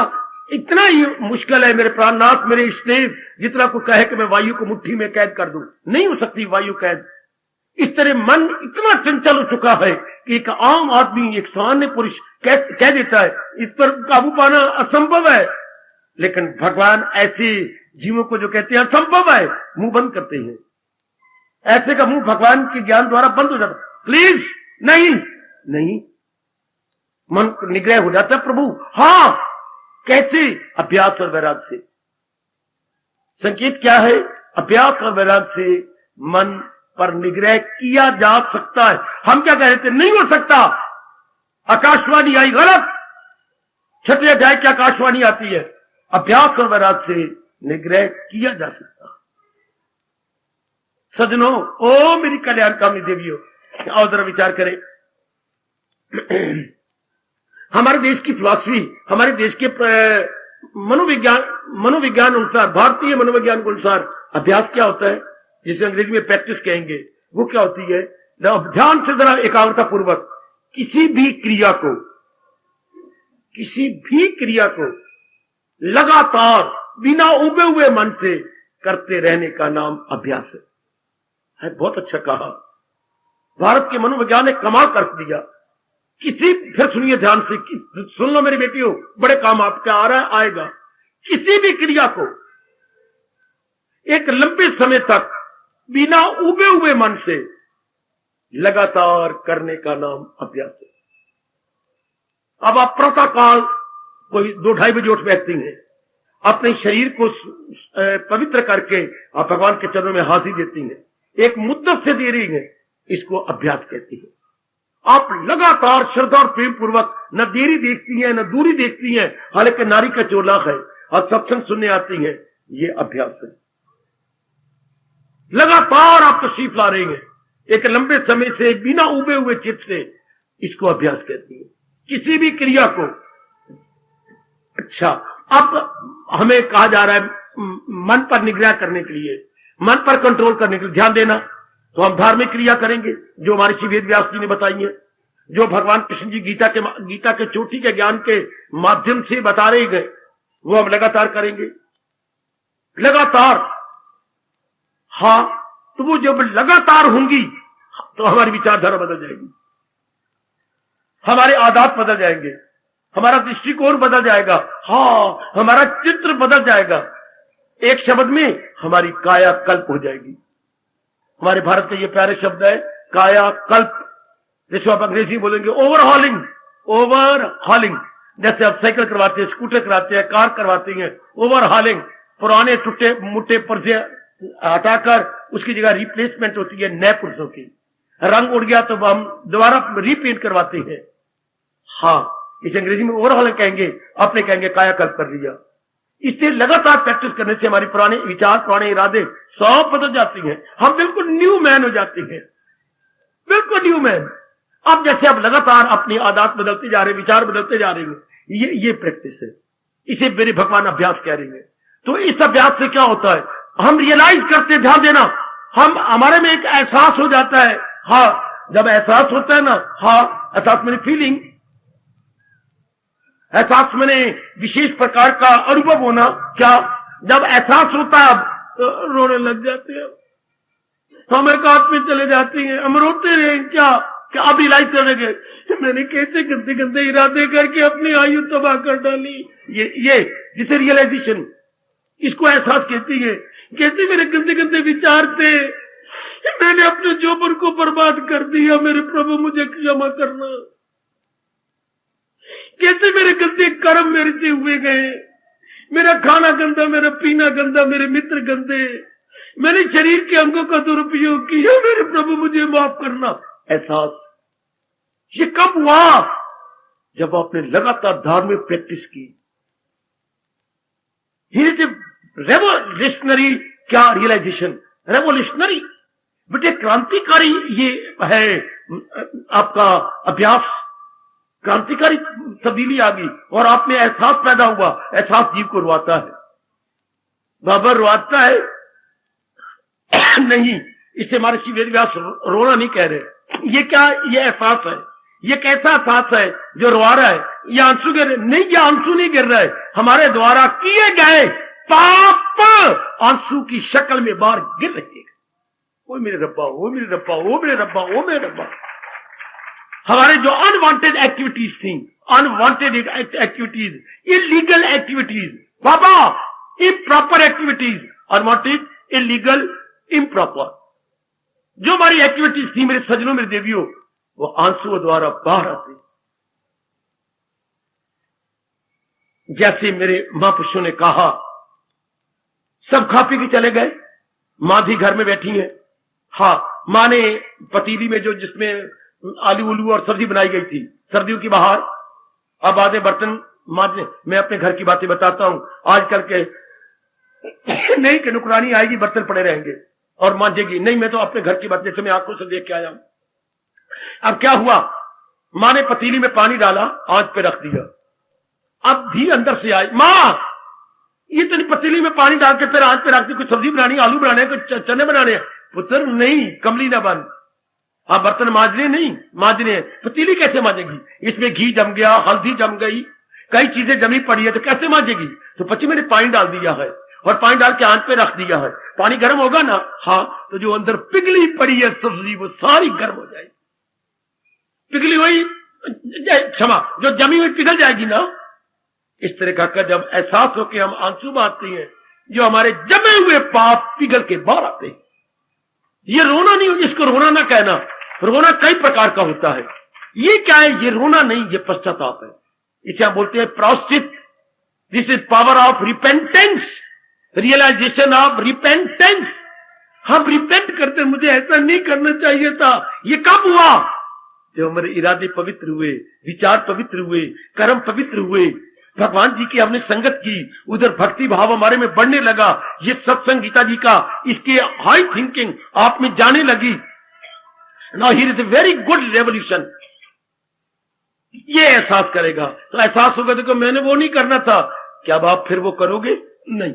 S2: इतना ही मुश्किल है मेरे प्राणनाथ, मेरे इष्टदेव, जितना को कहे कि मैं वायु को मुट्ठी में कैद कर दूं, नहीं हो सकती वायु कैद। इस तरह मन इतना चंचल हो चुका है कि एक आम आदमी, एक सामान्य पुरुष कह देता है, इस पर काबू पाना असंभव है। लेकिन भगवान ऐसे जीवों को जो कहते हैं असंभव है, मुंह बंद करते हैं। ऐसे का मुंह भगवान के ज्ञान द्वारा बंद हो जाता। प्लीज नहीं नहीं, मन निग्रह हो जाता है प्रभु। हां, कैसे? अभ्यास और वैराग्य से। संकेत क्या है? अभ्यास और वैराग्य से मन पर निग्रह किया जा सकता है। हम क्या कह रहे थे? नहीं हो सकता। आकाशवाणी आई गलत, छठवें अध्याय की आकाशवाणी आती है। अभ्यास और वैराग्य से निग्रह किया जा सकता। सजनों, ओ मेरी कल्याणकामी देवियों, आओ जरा विचार करें। हमारे देश की फिलॉसफी, हमारे देश के मनोविज्ञान अनुसार, भारतीय मनोविज्ञान के अनुसार अभ्यास क्या होता है, जिसे अंग्रेजी में प्रैक्टिस कहेंगे, वो क्या होती है? ध्यान से जरा एकाग्रता पूर्वक किसी भी क्रिया को लगातार बिना उबे हुए मन से करते रहने का नाम अभ्यास है। बहुत अच्छा कहा। भारत के मनोविज्ञान ने कमाल कर दिया। फिर सुनिए ध्यान से, सुन लो मेरी बेटियों, बड़े काम आपका आ रहा है, आएगा। किसी भी क्रिया को एक लंबे समय तक बिना उबे हुए मन से लगातार करने का नाम अभ्यास है। अब आप प्रातःकाल कोई 2-2:30 बजे उठ बैठती हैं, अपने शरीर को पवित्र करके आप भगवान के चरणों में हाजिर देती हैं, एक मुद्दत से दे रही हैं, इसको अभ्यास कहती है। आप लगातार श्रद्धा और प्रेम पूर्वक न देरी देखती हैं न दूरी देखती हैं, हालांकि नारी का चोला है और सत्संग सुनने आती हैं, ये अभ्यास है। लगातार आप तशरीफ ला रही हैं एक लंबे समय से बिना उबे हुए चित्त से, इसको अभ्यास कहती है। किसी भी क्रिया को। अच्छा, अब हमें कहा जा रहा है मन पर निग्रह करने के लिए, मन पर कंट्रोल करने के लिए ध्यान देना, तो हम धार्मिक क्रिया करेंगे जो हमारे श्री वेद व्यास जी ने बताई है, जो भगवान कृष्ण जी गीता के चोटी के ज्ञान के माध्यम से बता रहे गए, वो हम लगातार करेंगे। लगातार, हां, तो वो जब लगातार होंगी तो हमारी विचारधारा बदल जाएगी, हमारे आदत बदल जाएंगे, हमारा दृष्टिकोण बदल जाएगा, हाँ, हमारा चित्र बदल जाएगा। एक शब्द में हमारी काया कल्प हो जाएगी। हमारे भारत का ये प्यारे शब्द है काया कल्प, जिसको आप अंग्रेजी बोलेंगे ओवरहॉलिंग। जैसे आप साइकिल करवाते हैं, स्कूटर करवाते हैं, कार करवाते हैं, ओवरहॉलिंग, पुराने टूटे मुट्टे पुर्जे हटाकर उसकी जगह रिप्लेसमेंट होती है नए पुर्जों की। रंग उड़ गया तो हम दोबारा रीपेंट करवाते हैं। हाँ, इस अंग्रेजी में ओवरहॉलिंग कहेंगे, अपने कहेंगे कायाकल्प कर लिया। इससे लगातार प्रैक्टिस करने से हमारे पुराने विचार, पुराने इरादे सब बदल जाती हैं, हम बिल्कुल न्यू मैन हो जाते हैं, बिल्कुल न्यू मैन। अब जैसे आप लगातार अपनी आदत बदलते जा रहे हैं, विचार बदलते जा रहे हैं, ये प्रैक्टिस है, इसे मेरे भगवान अभ्यास कह रहे हैं। तो इस अभ्यास से क्या होता है, हम रियलाइज करते, ध्यान देना, हमारे में एक एहसास हो जाता है। हाँ, जब एहसास होता है ना, हाँ, एहसास मैंने फीलिंग, एहसास मैंने विशेष प्रकार का अनुभव होना, क्या जब एहसास होता है तो रोने लग जाते हैं, हम एक हाथ में चले जाती हैं, हम रोते रहे क्या अब रियलाइज करेंगे मैंने कैसे गंदे गंदे इरादे करके अपनी आयु तबाह कर डाली। ये जिसे रियलाइजेशन, इसको एहसास कहती है। कैसे मेरे गंदे गंदे विचार थे, मैंने अपने जोबर को बर्बाद कर दिया, मेरे प्रभु मुझे क्षमा करना। कैसे मेरे गंदे कर्म मेरे से हुए गए, मेरा खाना गंदा, मेरा पीना गंदा, मेरे मित्र गंदे, मैंने शरीर के अंगों का दुरुपयोग किया, मेरे प्रभु मुझे माफ करना। एहसास ये कब हुआ, जब आपने लगातार धार्मिक प्रैक्टिस की। ही इज ए रेवोल्यूशनरी, क्या रियलाइजेशन, रेवोल्यूशनरी, बेटे क्रांतिकारी ये है आपका अभ्यास, क्रांतिकारी तब्दीली आ गई और आप में एहसास पैदा हुआ। एहसास जीव को रुआता है, बाबा रुआता है नहीं, इससे महर्षि वेदव्यास रोना नहीं कह रहे। ये क्या, ये एहसास है, ये कैसा एहसास है जो रुआ रहा है? ये आंसू गिर नहीं, ये आंसू नहीं गिर रहा है, हमारे द्वारा किए गए पाप आंसू की शक्ल में बाहर गिर रहे हैं। ओ मेरे रब्बा, ओ मेरे रब्बा, ओ मेरे रब्बा, ओ मेरे रब्बा। हमारे जो अनवांटेड एक्टिविटीज थी, अनवांटेड एक्टिविटीज, इलीगल एक्टिविटीज, बाबा improper activities, unwanted, illegal, improper, जो हमारी एक्टिविटीज थी मेरे सजनों, मेरे देवियों, वो आंसुओं द्वारा बाहर आते। जैसे मेरे महापुरुषों ने कहा, सब खा पी के चले गए, मां भी घर में बैठी है। हाँ, मां ने पतीली में जो जिसमें आलू उलू और सब्जी बनाई गई थी सर्दियों की बाहर, अब आधे बर्तन मांजने। मैं अपने घर की बातें बताता हूं, आजकल के नहीं कि नुकरानी आएगी बर्तन पड़े रहेंगे और मांजेगी, नहीं, मैं तो अपने घर की बात जैसे मैं आंखों से देख के आया। अब क्या हुआ, मां ने पतीली में पानी डाला, आंच पे रख दिया। अब धी अंदर से आई, मां ये तो नहीं, पतीली में पानी डाल के फिर आंच पे रख दी, कुछ सब्जी बनानी, आलू बनाने, कुछ चने बनाने। पुत्र नहीं, कमली ना बन, आप बर्तन मांजने नहीं, मांजने। पतीली कैसे मांजेगी, इसमें घी जम गया, हल्दी जम गई, कई चीजें जमी पड़ी है, तो कैसे मांजेगी? तो पति मैंने पानी डाल दिया है और पानी डाल के आंच पे रख दिया है, पानी गर्म होगा ना, हाँ, तो जो अंदर पिघली पड़ी है सब्जी वो सारी गर्म हो जाएगी, पिघली हुई, क्षमा, जो जमी हुई पिघल जाएगी ना। इस तरह का जब एहसास हो कि हम आंसू बहाते हैं, जो हमारे जमे हुए पाप पिघल के बाहर आते हैं। ये रोना नहीं, इसको रोना ना कहना, रोना कई प्रकार का होता है। ये क्या है, ये रोना नहीं, ये पश्चाताप है। इसे हम बोलते हैं प्रायश्चित। This is power of repentance, realization of repentance. हम रिपेंट करते, मुझे ऐसा नहीं करना चाहिए था। ये कब हुआ? जब हमारे इरादे पवित्र हुए, विचार पवित्र हुए, कर्म पवित्र हुए, भगवान जी की हमने संगत की, उधर भक्ति भाव हमारे में बढ़ने लगा। ये सत्संग गीता जी का, इसके हाई थिंकिंग आप में जाने लगी। Now here is a very good revolution. ये एहसास करेगा तो एहसास होगा, देखो मैंने वो नहीं करना था, क्या अब आप फिर वो करोगे? नहीं।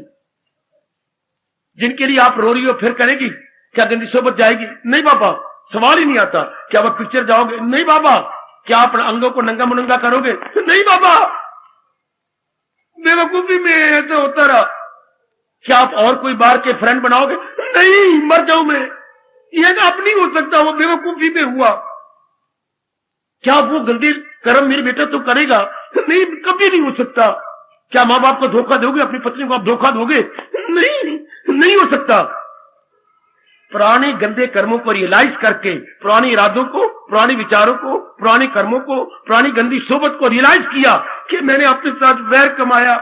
S2: जिनके लिए आप रो रही हो फिर करेगी? क्या गंदी सोबत जाएगी? नहीं बाबा, सवाल ही नहीं आता। क्या आप पिक्चर जाओगे? नहीं बाबा। क्या आप अंगों को नंगा मुनंगा करोगे? नहीं बाबा, बेवकूफी में ऐसा होता रहा। क्या आप और कोई बार के फ्रेंड बनाओगे? नहीं, मर जाऊं मैं। यह अब नहीं हो सकता, वो बेवकूफी में हुआ। क्या वो गंदे कर्म मेरे बेटा तो करेगा? नहीं, कभी नहीं हो सकता। क्या मां बाप को धोखा दोगे? अपनी पत्नी को आप धोखा दोगे? नहीं, नहीं हो सकता। पुराने गंदे कर्मों को रियलाइज करके, पुराने इरादों को, पुराने विचारों को, पुराने कर्मों को, पुरानी गंदी सोबत को रियलाइज किया कि मैंने अपने साथ वैर कमाया,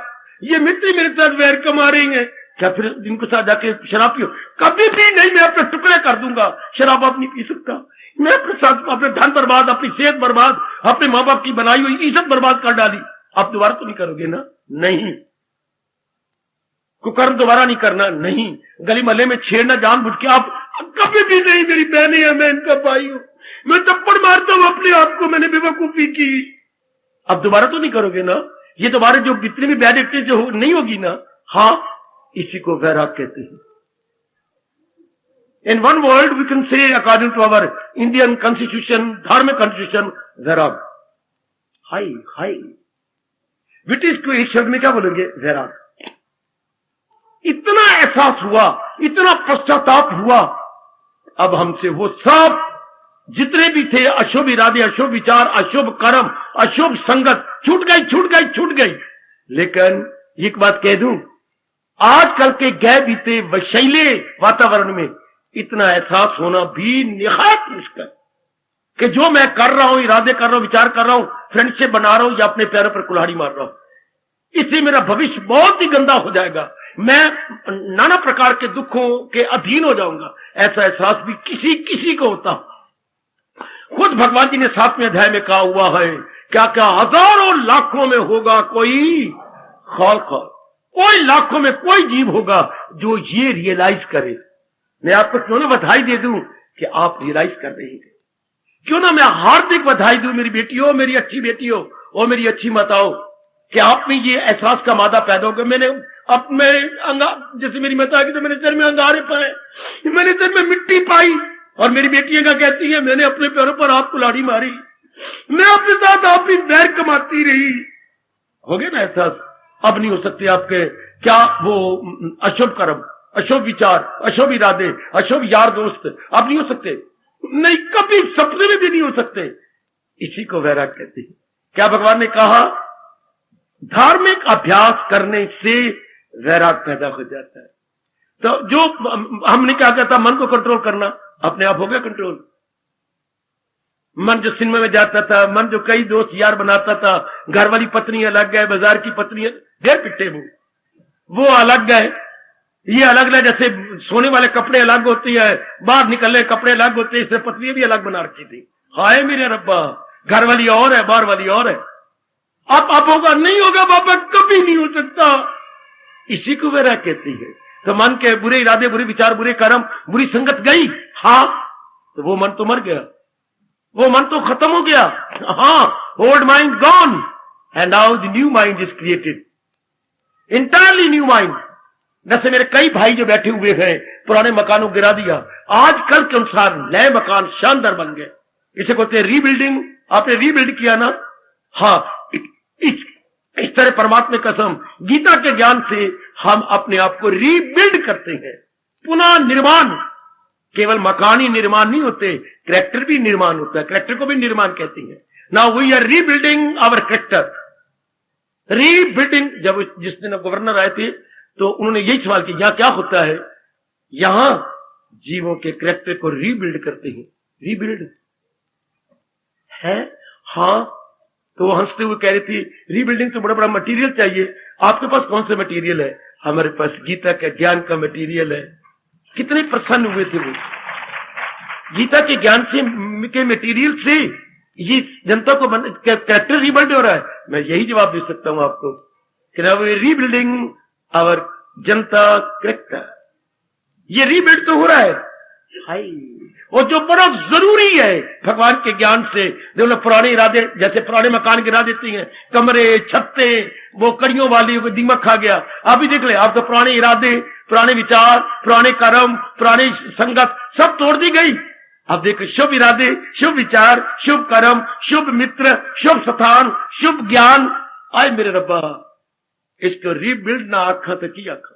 S2: ये मित्र मेरे साथ वैर कमा रही हैं, क्या फिर इनके साथ जाके शराब पियो? कभी भी नहीं, मैं अपने टुकड़े कर दूंगा। शराब आप नहीं पी सकता। मैं अपने साथ अपने धन बर्बाद, अपनी सेहत बर्बाद, अपने मां बाप की बनाई हुई इज्जत बर्बाद कर डाली। आप दोबारा तो नहीं करोगे ना? नहीं। कुकर्म दोबारा नहीं करना। नहीं। गली मोहल्ले में छेड़ना जानबूझ के आप कभी भी नहीं। मेरी बहनें हैं, मैं इनका भाई हूं, मैं थप्पड़ मारता हूं अपने आप को, मैंने बेवकूफी की। अब दोबारा तो नहीं करोगे ना? ये दोबारा जो जितनी भी बैड एक्टिविटी जो नहीं होगी ना, हाँ, इसी को वैराग कहते हैं। In one word we can say according to our Indian constitution, धार्मिक कॉन्स्टिट्यूशन, वैराग। हाई हाई ब्रिटिश को एक शब्द में क्या बोलेंगे? वैराग। इतना एहसास हुआ, इतना पश्चाताप हुआ, अब हमसे वो सब जितने भी थे अशुभ इरादे, अशुभ विचार, अशुभ कर्म, अशुभ संगत छूट गई, छूट गई, छूट गई। लेकिन एक बात कह दूं, आजकल के गए बीते वैशैले वातावरण में इतना एहसास होना भी निहायत मुश्किल कि जो मैं कर रहा हूं, इरादे कर रहा हूं, विचार कर रहा हूं, फ्रेंडशिप बना रहा हूं या अपने पैरों पर कुल्हाड़ी मार रहा हूं, इससे मेरा भविष्य बहुत ही गंदा हो जाएगा। मैं नाना प्रकार के दुखों के अधीन हो जाऊंगा। ऐसा एहसास भी किसी किसी को होता। खुद भगवान जी ने 7वें अध्याय में कहा हुआ है, क्या क्या हजारों लाखों में होगा कोई खौल खौल। कोई लाखों में कोई जीव होगा जो ये रियलाइज करे। मैं आपको क्यों ना बधाई दे दूं कि आप रियलाइज कर रही हैं। क्यों ना मैं हार्दिक बधाई दूं मेरी बेटियों, मेरी अच्छी बेटियों और मेरी अच्छी माताओं, कि आप में ये एहसास का मादा पैदा होगा। मैंने अब मेरे जैसे मेरी माता की तो मेरे सिर में अंगारे पाए, मैंने सिर में मिट्टी पाई, और मेरी बेटियां क्या कहती है, मैंने अपने पैरों पर आप कुल्हाड़ी मारी, मैं अपने साथ आप भी बैर कमाती रही। हो गया ना एहसास। अब नहीं हो सकते आपके क्या वो अशुभ कर्म, अशुभ विचार, अशुभ इरादे, अशुभ यार दोस्त अब नहीं हो सकते। नहीं, कभी सपने में भी नहीं हो सकते। इसी को वैराग कहते हैं। क्या भगवान ने कहा, धार्मिक अभ्यास करने से वैराग पैदा हो जाता है। तो जो हमने क्या कहता, मन को कंट्रोल करना, अपने आप हो गया कंट्रोल। मन जो सिनेमा में जाता था, मन जो कई दोस्त यार बनाता था, घर वाली पत्नी अलग गए, बाजार की पत्नी ढेर पिट्टे वो अलग गए, ये अलग गए। जैसे सोने वाले कपड़े अलग होते हैं, बाहर निकलने कपड़े अलग होते हैं, इसने पत्नी भी अलग बना रखी थी। हाय मेरे रब्बा, घर वाली और है, बाहर वाली और है। अब होगा, नहीं होगा बाबा, कभी नहीं हो सकता। इसी को वैराग कहती है। तो मन के बुरे इरादे, बुरे विचार, बुरे कर्म, बुरी संगत गई, हाँ, तो वो मन तो मर गया, वो मन तो खत्म हो गया। हाँ, old mind gone and now the new mind is created, entirely new mind. जैसे मेरे कई भाई जो बैठे हुए हैं, पुराने मकानों गिरा दिया, आजकल के अनुसार नए मकान शानदार बन गए। इसे कहते हैं रीबिल्डिंग। आपने रीबिल्ड किया ना, हाँ, इस तरह परमात्मा कसम, गीता के ज्ञान से हम अपने आप को रीबिल्ड करते हैं, पुनः निर्माण। केवल मकानी निर्माण नहीं होते, कैरेक्टर भी निर्माण होता है, कैरेक्टर को भी निर्माण कहते हैं। Now we are rebuilding our character. Rebuilding, जब जिस दिन गवर्नर आए थे तो उन्होंने यही सवाल किया, यहां क्या होता है? यहां जीवों के कैरेक्टर को रीबिल्ड करते हैं। रीबिल्ड है, हाँ। तो वो हंसते हुए कह रही थी, रीबिल्डिंग तो बड़ा बड़ा मटेरियल चाहिए, आपके पास कौन सा मटेरियल है? हमारे पास गीता के ज्ञान का मटेरियल है। कितने प्रसन्न हुए थे वो। गीता के ज्ञान से, के मटेरियल से ये जनता को कैरेक्टर रीबिल्ड हो रहा है। मैं यही जवाब दे सकता हूं आपको कि रीबिल्डिंग आवर जनता कैरेक्टर। ये रीबिल्ड तो हो रहा है, हाय, और जो बड़ा जरूरी है भगवान के ज्ञान से। जो पुराने इरादे, जैसे पुराने मकान गिरा देती हैं, कमरे, छत्ते, वो कड़ियों वाली, वो दीमक खा गया। अभी देख ले, आप तो पुराने इरादे, पुराने विचार, पुराने कर्म, पुरानी संगत सब तोड़ दी गई। अब देखो, शुभ इरादे, शुभ विचार, शुभ कर्म, शुभ मित्र, शुभ स्थान, शुभ ज्ञान। आए मेरे रब्बा, इसको रीबिल्ड ना आखा तो की आखा।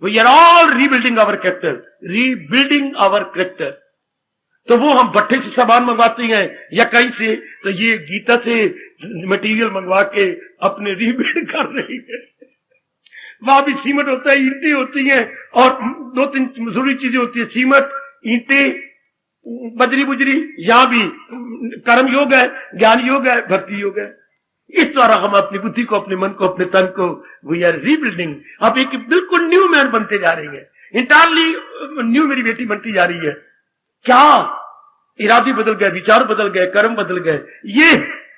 S2: We are all rebuilding our character, rebuilding our character। तो वो हम भट्टे से सामान मंगवाते हैं या कहीं से, तो ये गीता से मटेरियल मंगवा के अपने रीबिल्ड कर रही है। वहां भी सीमेंट होता है, ईंटें होती हैं, और दो तीन जरूरी चीजें होती है, सीमेंट, ईंटें, बजरी बुजरी। यहां भी कर्म योग है, ज्ञान योग है, भक्ति योग है। इस द्वारा हम अपनी बुद्धि को, अपने मन को, अपने तन को, वी आर रीबिल्डिंग। अब एक बिल्कुल न्यू मैन बनते जा रही है, इंटायरली न्यू मेरी बेटी बनती जा रही है। क्या इरादे बदल गए, विचार बदल गए, कर्म बदल गए। ये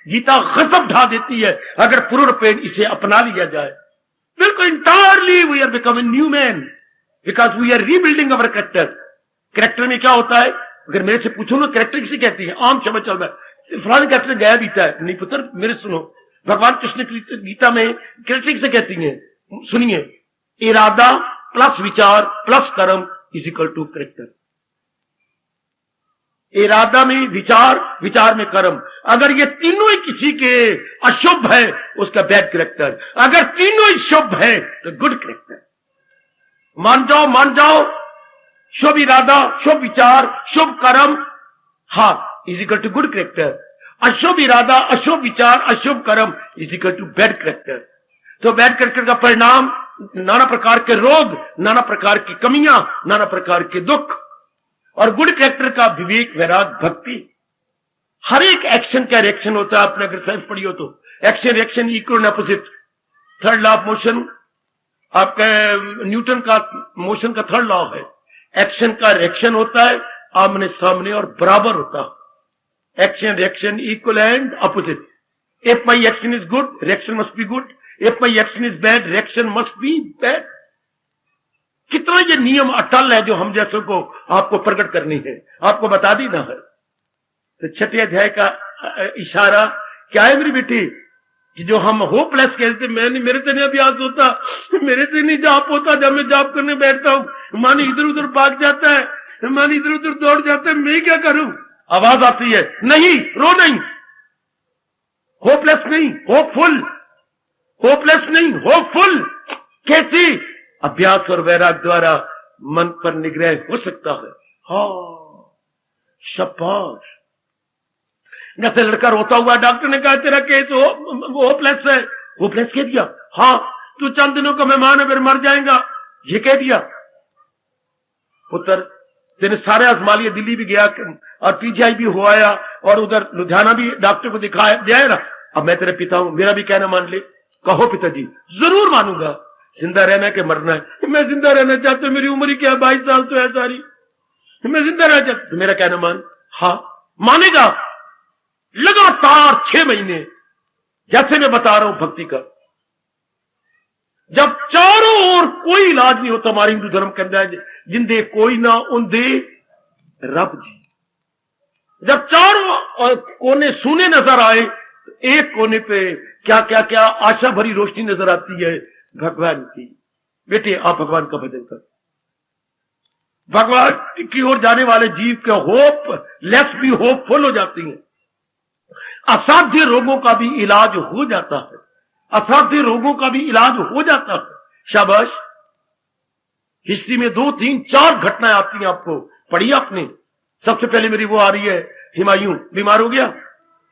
S2: गीता गजब ढा देती है अगर पूर्ण रूपेण इसे अपना लिया जाए। बिल्कुल entirely we are becoming new man because we are rebuilding our character. Character में क्या होता है? अगर मेरे से पूछो ना, कैरेक्टर किसे कहती है? आम शब्द चल रहा है, फलाने कैरेक्टर गया बीता है। नहीं पुत्र, मेरे सुनो, भगवान कृष्ण गीता में कैरेक्टर किसे कहती है? सुनिए, इरादा प्लस विचार प्लस कर्म इज इक्वल टू कैरेक्टर। इरादा में विचार, विचार में कर्म। अगर ये तीनों ही किसी के अशुभ है, उसका बैड कैरेक्टर। अगर तीनों ही शुभ है तो गुड कैरेक्टर। मान जाओ, मान जाओ, शुभ इरादा, शुभ विचार, शुभ कर्म, हाँ, is equal to good character. अशुभ इरादा, अशुभ विचार, अशुभ कर्म is equal to bad character. तो बैड कैरेक्टर का परिणाम नाना प्रकार के रोग, नाना प्रकार की कमियां, नाना प्रकार के दुख। और गुड कैरेक्टर का विवेक, वैराग, भक्ति। हर एक एक्शन का रिएक्शन होता है। आपने अगर साइंस पढ़ी हो तो action reaction equal and opposite. Third law of motion, आपका न्यूटन का मोशन का थर्ड लॉ है। एक्शन का रिएक्शन होता है, आमने सामने और बराबर होता है। Action reaction equal and opposite. If my action is good, reaction must be good. If my action is bad, reaction must be bad. कितना ये नियम अटल है जो हम जैसों को आपको प्रकट करनी है, आपको बता दी ना है। तो छठे अध्याय का इशारा क्या है मेरी बेटी, कि जो हम होपलेस कहते, मैंने मेरे से नहीं अभ्यास होता, मेरे से नहीं जाप होता, जब मैं जाप करने बैठता हूं मानी इधर उधर भाग जाता है, मानी इधर उधर दौड़ जाता है, मैं क्या करूं? आवाज आती है, नहीं रो नहीं, होपलेस नहीं, होपफुल, होपलेस नहीं, होपफुल। कैसे? अभ्यास और वैराग द्वारा मन पर निग्रह हो सकता है। हाँ, शाबाश। जैसे लड़का रोता हुआ, डॉक्टर ने कहा तेरा केस होपलेस है, होपलेस कह दिया, हाँ तू चंद दिनों का मेहमान है, फिर मर जाएगा, ये कह दिया। पुत्र तेने सारे आजमा लिए, दिल्ली भी गया और पीजीआई भी हो आया और उधर लुधियाना भी डॉक्टर को दिखाया दिया ना। अब मैं तेरे पिता हूं, मेरा भी कहना मान ले। कहो पिताजी। जरूर मानूंगा। जिंदा रहना है कि मरना है? मैं जिंदा रहना चाहता हूं, मेरी उम्र ही क्या 22 साल तो है सारी, मैं जिंदा रहना चाहता हूं। मेरा कहना मान। हाँ मानेगा। लगातार 6 महीने, जैसे मैं बता रहा हूं भक्ति का, जब चारों ओर कोई इलाज नहीं होता, हमारे हिंदू धर्म के अंदर जिंदे कोई ना उन्दे रब जी। जब चारों कोने सूने नजर आए, एक कोने पे क्या क्या क्या आशा भरी रोशनी नजर आती है, भगवान की। बेटे आप भगवान का भजन कर। भगवान की ओर जाने वाले जीव के होप लेस भी होपफुल हो जाती हैं। असाध्य रोगों का भी इलाज हो जाता है, असाध्य रोगों का भी इलाज हो जाता है। शाबाश। हिस्ट्री में 2, 3, 4 घटनाएं आती हैं, आपको पढ़ी आपने। सबसे पहले मेरी वो आ रही है, हुमायूं बीमार हो गया,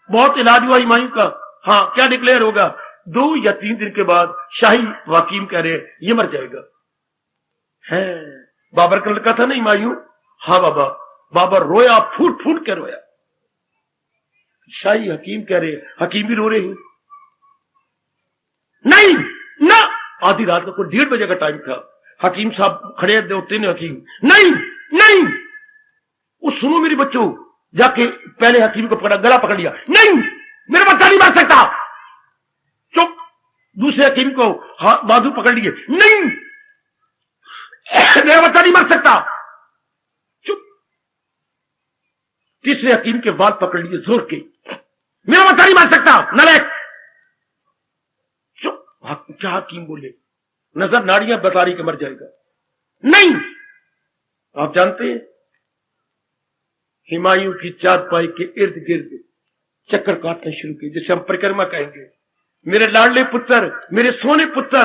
S2: बहुत इलाज हुआ हुमायूं का। हाँ क्या डिक्लेयर होगा? 2 या 3 दिन के बाद शाही वकीम कह रहे हैं ये मर जाएगा। है बाबर का लड़का था ना हुमायूं। हाँ बाबा, बाबर रोया, फूट फूट के रोया। शाही हकीम कह रहे, हकीम भी रो रहे हैं। नहीं ना, आधी रात को 1:30 बजे का टाइम था। हकीम साहब खड़े होते ने, हकीम नहीं नहीं, वो सुनो मेरे बच्चों, जाके पहले हकीम को पकड़ा, गला पकड़ लिया। नहीं मेरा बच्चा नहीं मार सकता। चुप। दूसरे हकीम को बाजू पकड़ लिए। नहीं मेरा बच्चा नहीं मर सकता। चुप। तीसरे हकीम के बाल पकड़ लिए जोर के। मेरा बच्चा नहीं मर सकता नलायक। चुप। क्या हकीम बोले? नजर नाड़ियां बता रही कि मर जाएगा। नहीं। आप जानते हैं हुमायूं की चारपाई के इर्द गिर्द चक्कर काटने शुरू किए, जिसे हम परिक्रमा कहेंगे। मेरे लाडले पुत्र, मेरे सोने पुत्र,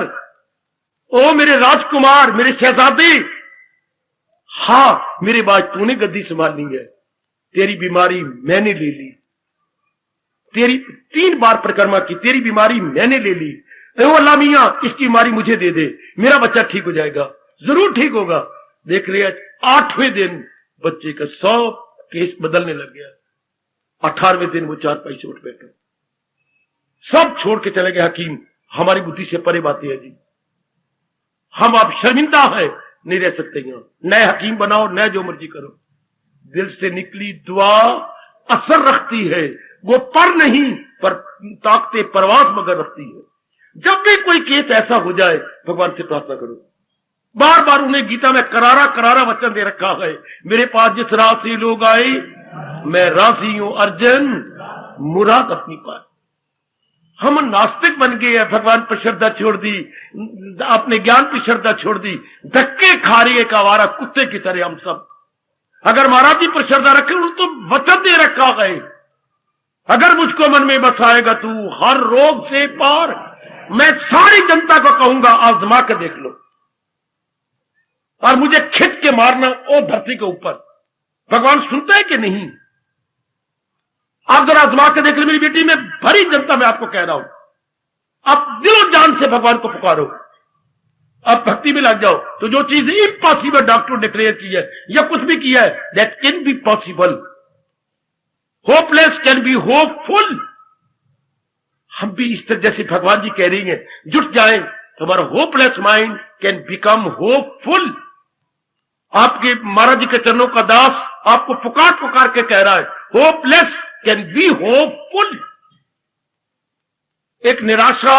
S2: ओ मेरे राजकुमार, मेरे शहजादे, हाँ मेरे बाद तूने गद्दी संभालनी है। तेरी बीमारी मैंने ले ली। तेरी 3 बार परिक्रमा की, तेरी बीमारी मैंने ले ली। ओ अल्लाह मियां, इसकी बीमारी मुझे दे दे, मेरा बच्चा ठीक हो जाएगा। जरूर ठीक होगा। देख लिया 8वें दिन बच्चे का 100 केस बदलने लग गया। 18वें दिन वो चारपाई से उठ बैठा। सब छोड़ के चले गए हकीम। हमारी बुद्धि से परे बातें है जी, हम आप शर्मिंदा है, नहीं रह सकते यहां। नए हकीम बनाओ, नए जो मर्जी करो। दिल से निकली दुआ असर रखती है, वो पर नहीं पर ताकते परवास मगर रखती है। जब भी कोई केस ऐसा हो जाए, भगवान से प्रार्थना करो। बार बार उन्हें गीता में करारा करारा वचन दे रखा है, मेरे पास जिस राह से लोग आए मैं राजी हूं अर्जुन, मुराद अपनी पाए। हम नास्तिक बन गए हैं, भगवान पर श्रद्धा छोड़ दी, अपने ज्ञान पर श्रद्धा छोड़ दी, धक्के खा रही एक आवारा कुत्ते की तरह हम सब। अगर महाराज जी पर श्रद्धा रखे तो वचन दे रखा है, अगर मुझको मन में बसाएगा तू हर रोग से पार, मैं सारी जनता को कहूंगा आजमा के देख लो, और मुझे खिंच के मारना ओ धरती के ऊपर। भगवान सुनता है कि नहीं? आप जरा आजमा के देख लो मेरी बेटी, मैं भरी जनता में आपको कह रहा हूं, आप दिलो जान से भगवान को पुकारो, आप भक्ति में लग जाओ, तो जो चीज इम्पॉसिबल डॉक्टर डिक्लेयर की है या कुछ भी किया है, that can be possible. Hopeless can be hopeful. हम भी इस तरह जैसे भगवान जी कह रही हैं, जुट जाएं तो हमारा hopeless mind can become hopeful. आपके महाराज जी के चरणों का दास आपको पुकार पुकार के कह रहा है, होपलेस कैन बी होपफुल। एक निराशा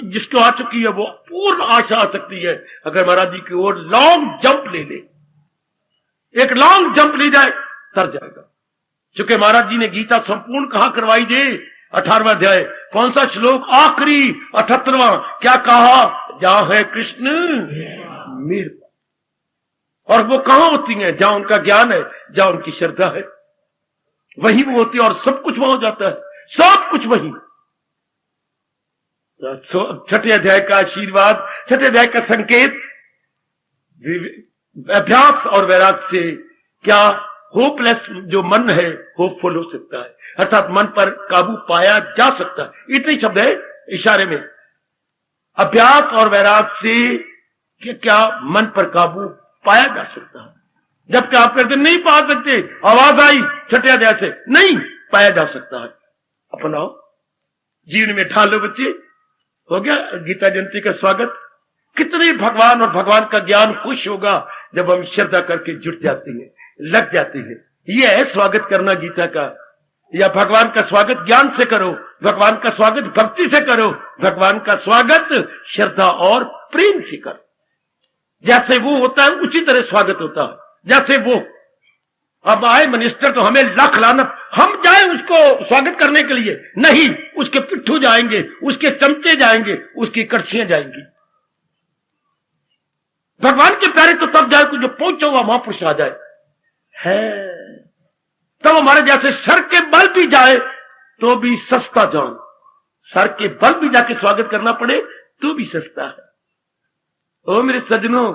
S2: जिसको आ चुकी है वो पूर्ण आशा आ सकती है अगर महाराज जी की ओर लॉन्ग जंप ले ले। एक लॉन्ग जंप ले जाए तर जाएगा। चूंकि महाराज जी ने गीता संपूर्ण कहां करवाई दे, 18वां अध्याय, कौन सा श्लोक आखिरी 78वां, क्या कहा, जहां है कृष्ण मेरे पास। और वो कहां होती हैं? जहां उनका ज्ञान है, जहां उनकी श्रद्धा है, वही वो होती है और सब कुछ वहां हो जाता है, सब कुछ वही। छठे अध्याय का आशीर्वाद, छठे अध्याय का संकेत, अभ्यास और वैराग से क्या होपलेस जो मन है होपफुल हो सकता है, अर्थात मन पर काबू पाया जा सकता है। इतने शब्द है इशारे में। अभ्यास और वैराग से क्या मन पर काबू पाया जा सकता है, जबकि आप कहते नहीं पा सकते, आवाज आई छठे अध्याय से, नहीं पाया जा सकता है। अपनाओ, जीवन में ढालो बच्चे। हो गया गीता जयंती का स्वागत। कितने भगवान और भगवान का ज्ञान खुश होगा जब हम श्रद्धा करके जुट जाते हैं, लग जाते हैं। यह है स्वागत करना गीता का। या भगवान का स्वागत ज्ञान से करो, भगवान का स्वागत भक्ति से करो, भगवान का स्वागत श्रद्धा और प्रेम से करो। जैसे वो होता है उसी तरह स्वागत होता है। जैसे वो अब आए मिनिस्टर तो हमें लाख लानत, हम जाए उसको स्वागत करने के लिए नहीं, उसके पिट्ठू जाएंगे, उसके चमचे जाएंगे, उसकी कड़छियां जाएंगी। भगवान के प्यारे तो तब जाए जो पहुंचा हुआ महापुरुष आ जाए है, तब हमारे जैसे सर के बल भी जाए तो भी सस्ता जान, सर के बल भी जाके स्वागत करना पड़े तो भी सस्ता है। ओ मेरे सज्जनों,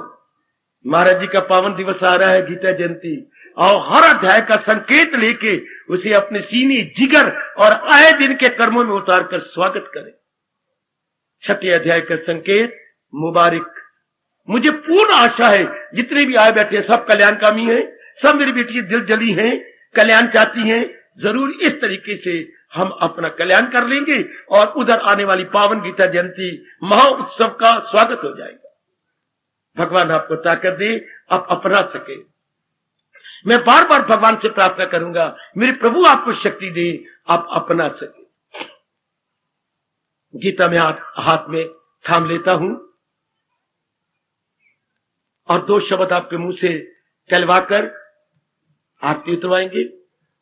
S2: महाराज जी का पावन दिवस आ रहा है, गीता जयंती, और हर अध्याय का संकेत लेके उसे अपने सीने, जिगर और आए दिन के कर्मों में उतार कर स्वागत करें। छठे अध्याय का संकेत मुबारक। मुझे पूर्ण आशा है जितने भी आए बैठे हैं सब कल्याणकामी हैं, सब मेरी बेटी दिल जली हैं, कल्याण चाहती हैं। जरूर इस तरीके से हम अपना कल्याण कर लेंगे और उधर आने वाली पावन गीता जयंती महा उत्सव का स्वागत हो जाएगा। भगवान आपको ताकत दे, आप अपना सके। मैं बार बार भगवान से प्रार्थना करूंगा, मेरे प्रभु आपको शक्ति दे, आप अपना सके। गीता में हाथ में थाम लेता हूं और दो शब्द आपके मुंह से कहलवाकर आरती उतरवाएंगे।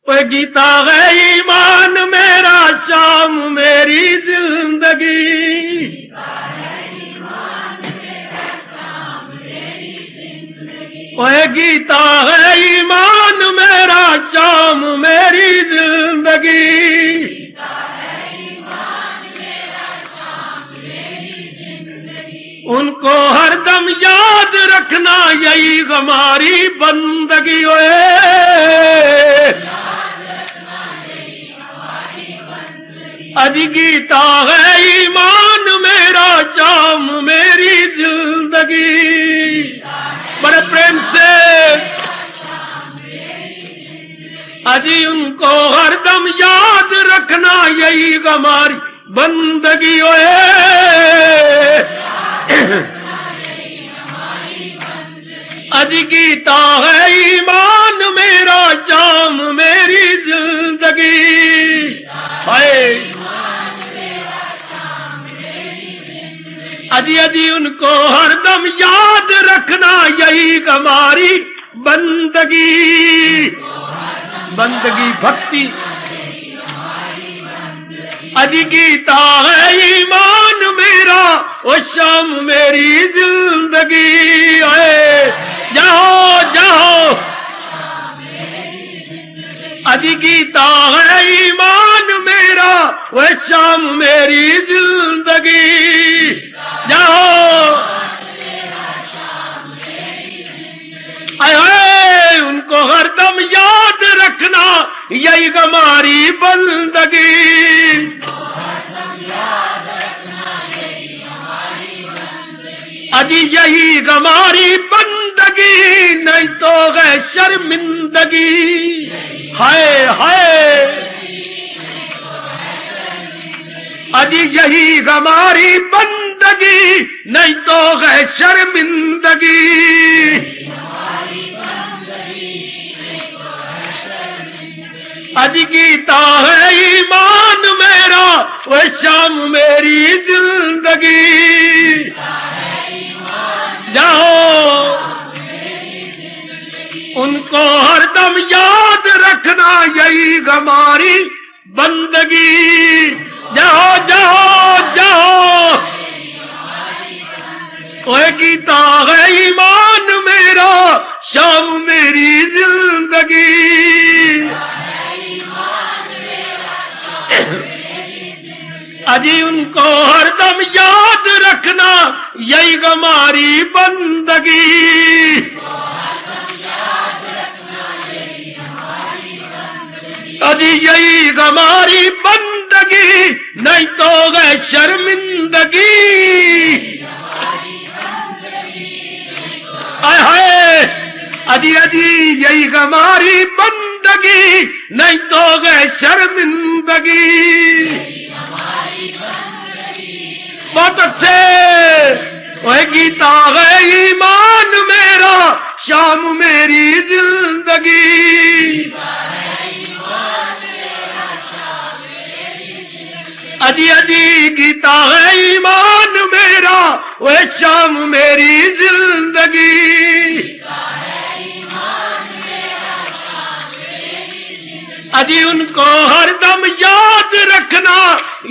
S2: ओए गीता है ईमान मेरा, शाम मेरी जिंदगी, ओए गीता है ईमान मेरा, शाम मेरी जिंदगी, उनको हरदम याद रखना यही हमारी बंदगी। अजी गीता है ईमान मेरा, शाम मेरी जिंदगी। बड़े प्रेम से अजी उनको हरदम याद रखना यही हमारी बंदगी। अजी गीता है ईमान मेरा, शाम मेरी जिंदगी। हाय अजी अजी उनको हरदम याद रखना यही हमारी बंदगी। बंदगी भक्ति अजी गीता है ईमान मेरा, ओ शाम मेरी जिंदगी। आए जाओ जाओ अजी गीता है ईमान मेरा, ओ शाम मेरी जिंदगी। जाओ आए उनको हरदम याद रखना यही हमारी बंदगी। अजी यही हमारी बंदगी, नहीं तो है शर्मिंदगी। हाय हाय अजी यही हमारी बंदगी, नहीं तो है शर्मिंदगी। अजी गीता है ईमान में
S1: मेरा वो शाम मेरी जिंदगी। जाओ उनको हरदम याद रखना, यही हमारी बंदगी। जाओ जाओ जाओ, कोई गीता है ईमान मेरा, शाम मेरी जिंदगी। अजी उनको हरदम याद रखना, यही हमारी बंदगी। अजी यही हमारी बंदगी, नहीं तो गए शर्मिंदगी। हाय अजी अजी यही हमारी बंदगी, नहीं तो गए शर्मिंदगी। बहुत अच्छे। वह गीता है ईमान मेरा, शाम मेरी जिंदगी। अजी अजी गीता है ईमान मेरा, वह शाम मेरी जिंदगी। अजी उनको हरदम याद रखना,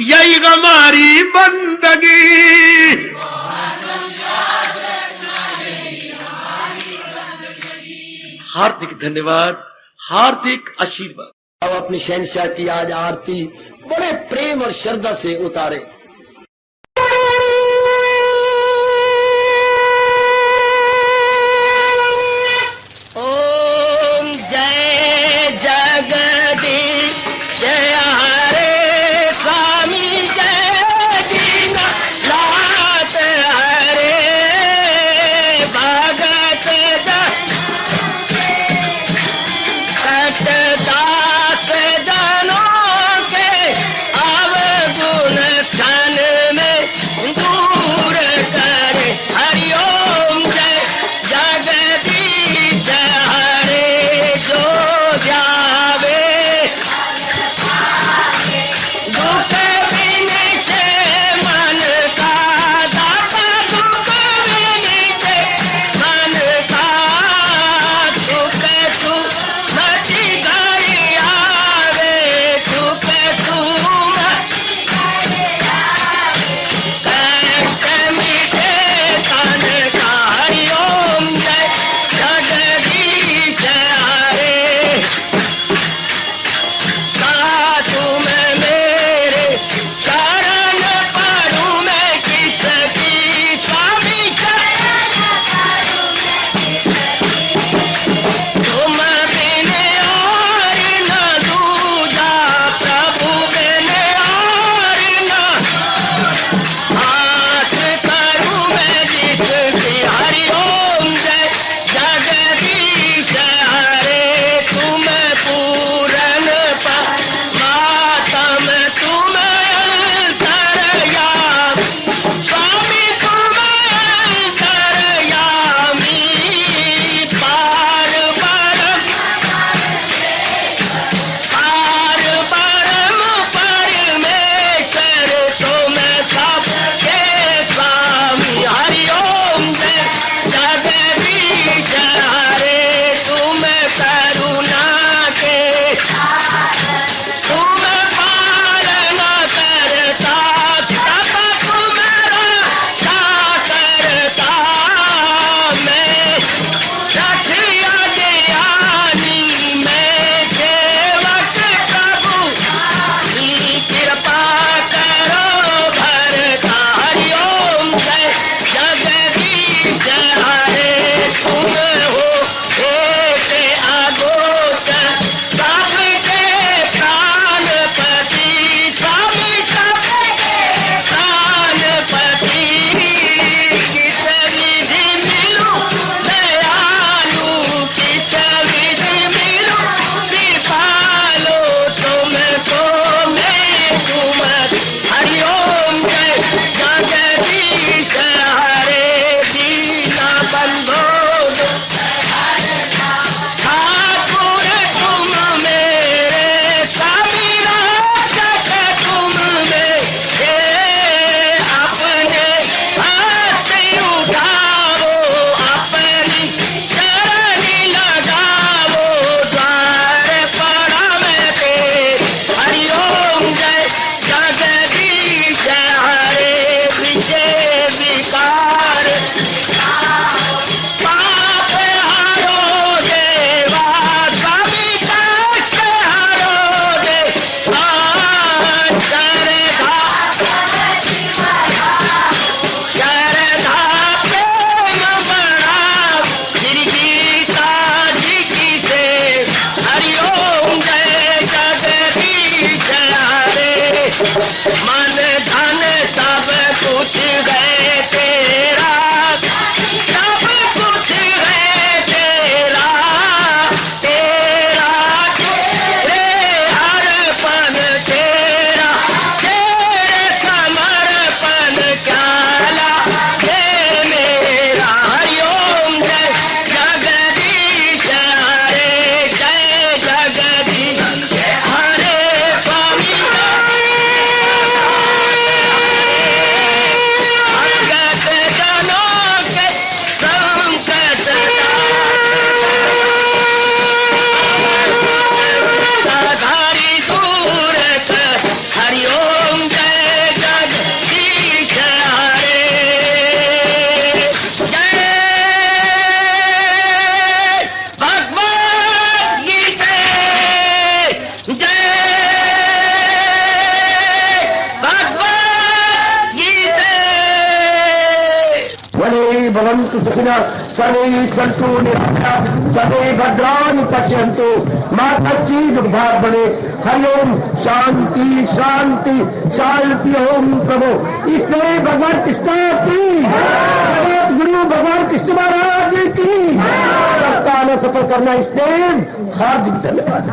S1: यही हमारी बंदगी। हार्दिक धन्यवाद, हार्दिक आशीर्वाद। अब अपनी शहंशाह की आज आरती बड़े प्रेम और श्रद्धा से उतारे। ओम जय जगदीश जय हरे स्वामी, जय दीनानाथ हरे भगत दास जनों के अवगुण भवन्तु सुखिनः सर्वे सन्तु निरामयाः सर्वे भद्राणि पश्यन्तु मा कश्चित् दुर्भाग् भवेत्। हरि ओम शांति शांति शांति। ओम प्रभु इसलिए भगवान कृष्ण की जगत गुरु भगवान कृष्ण महाराज की सप्ताह में सफल करना इसलिए हार्दिक धन्यवाद।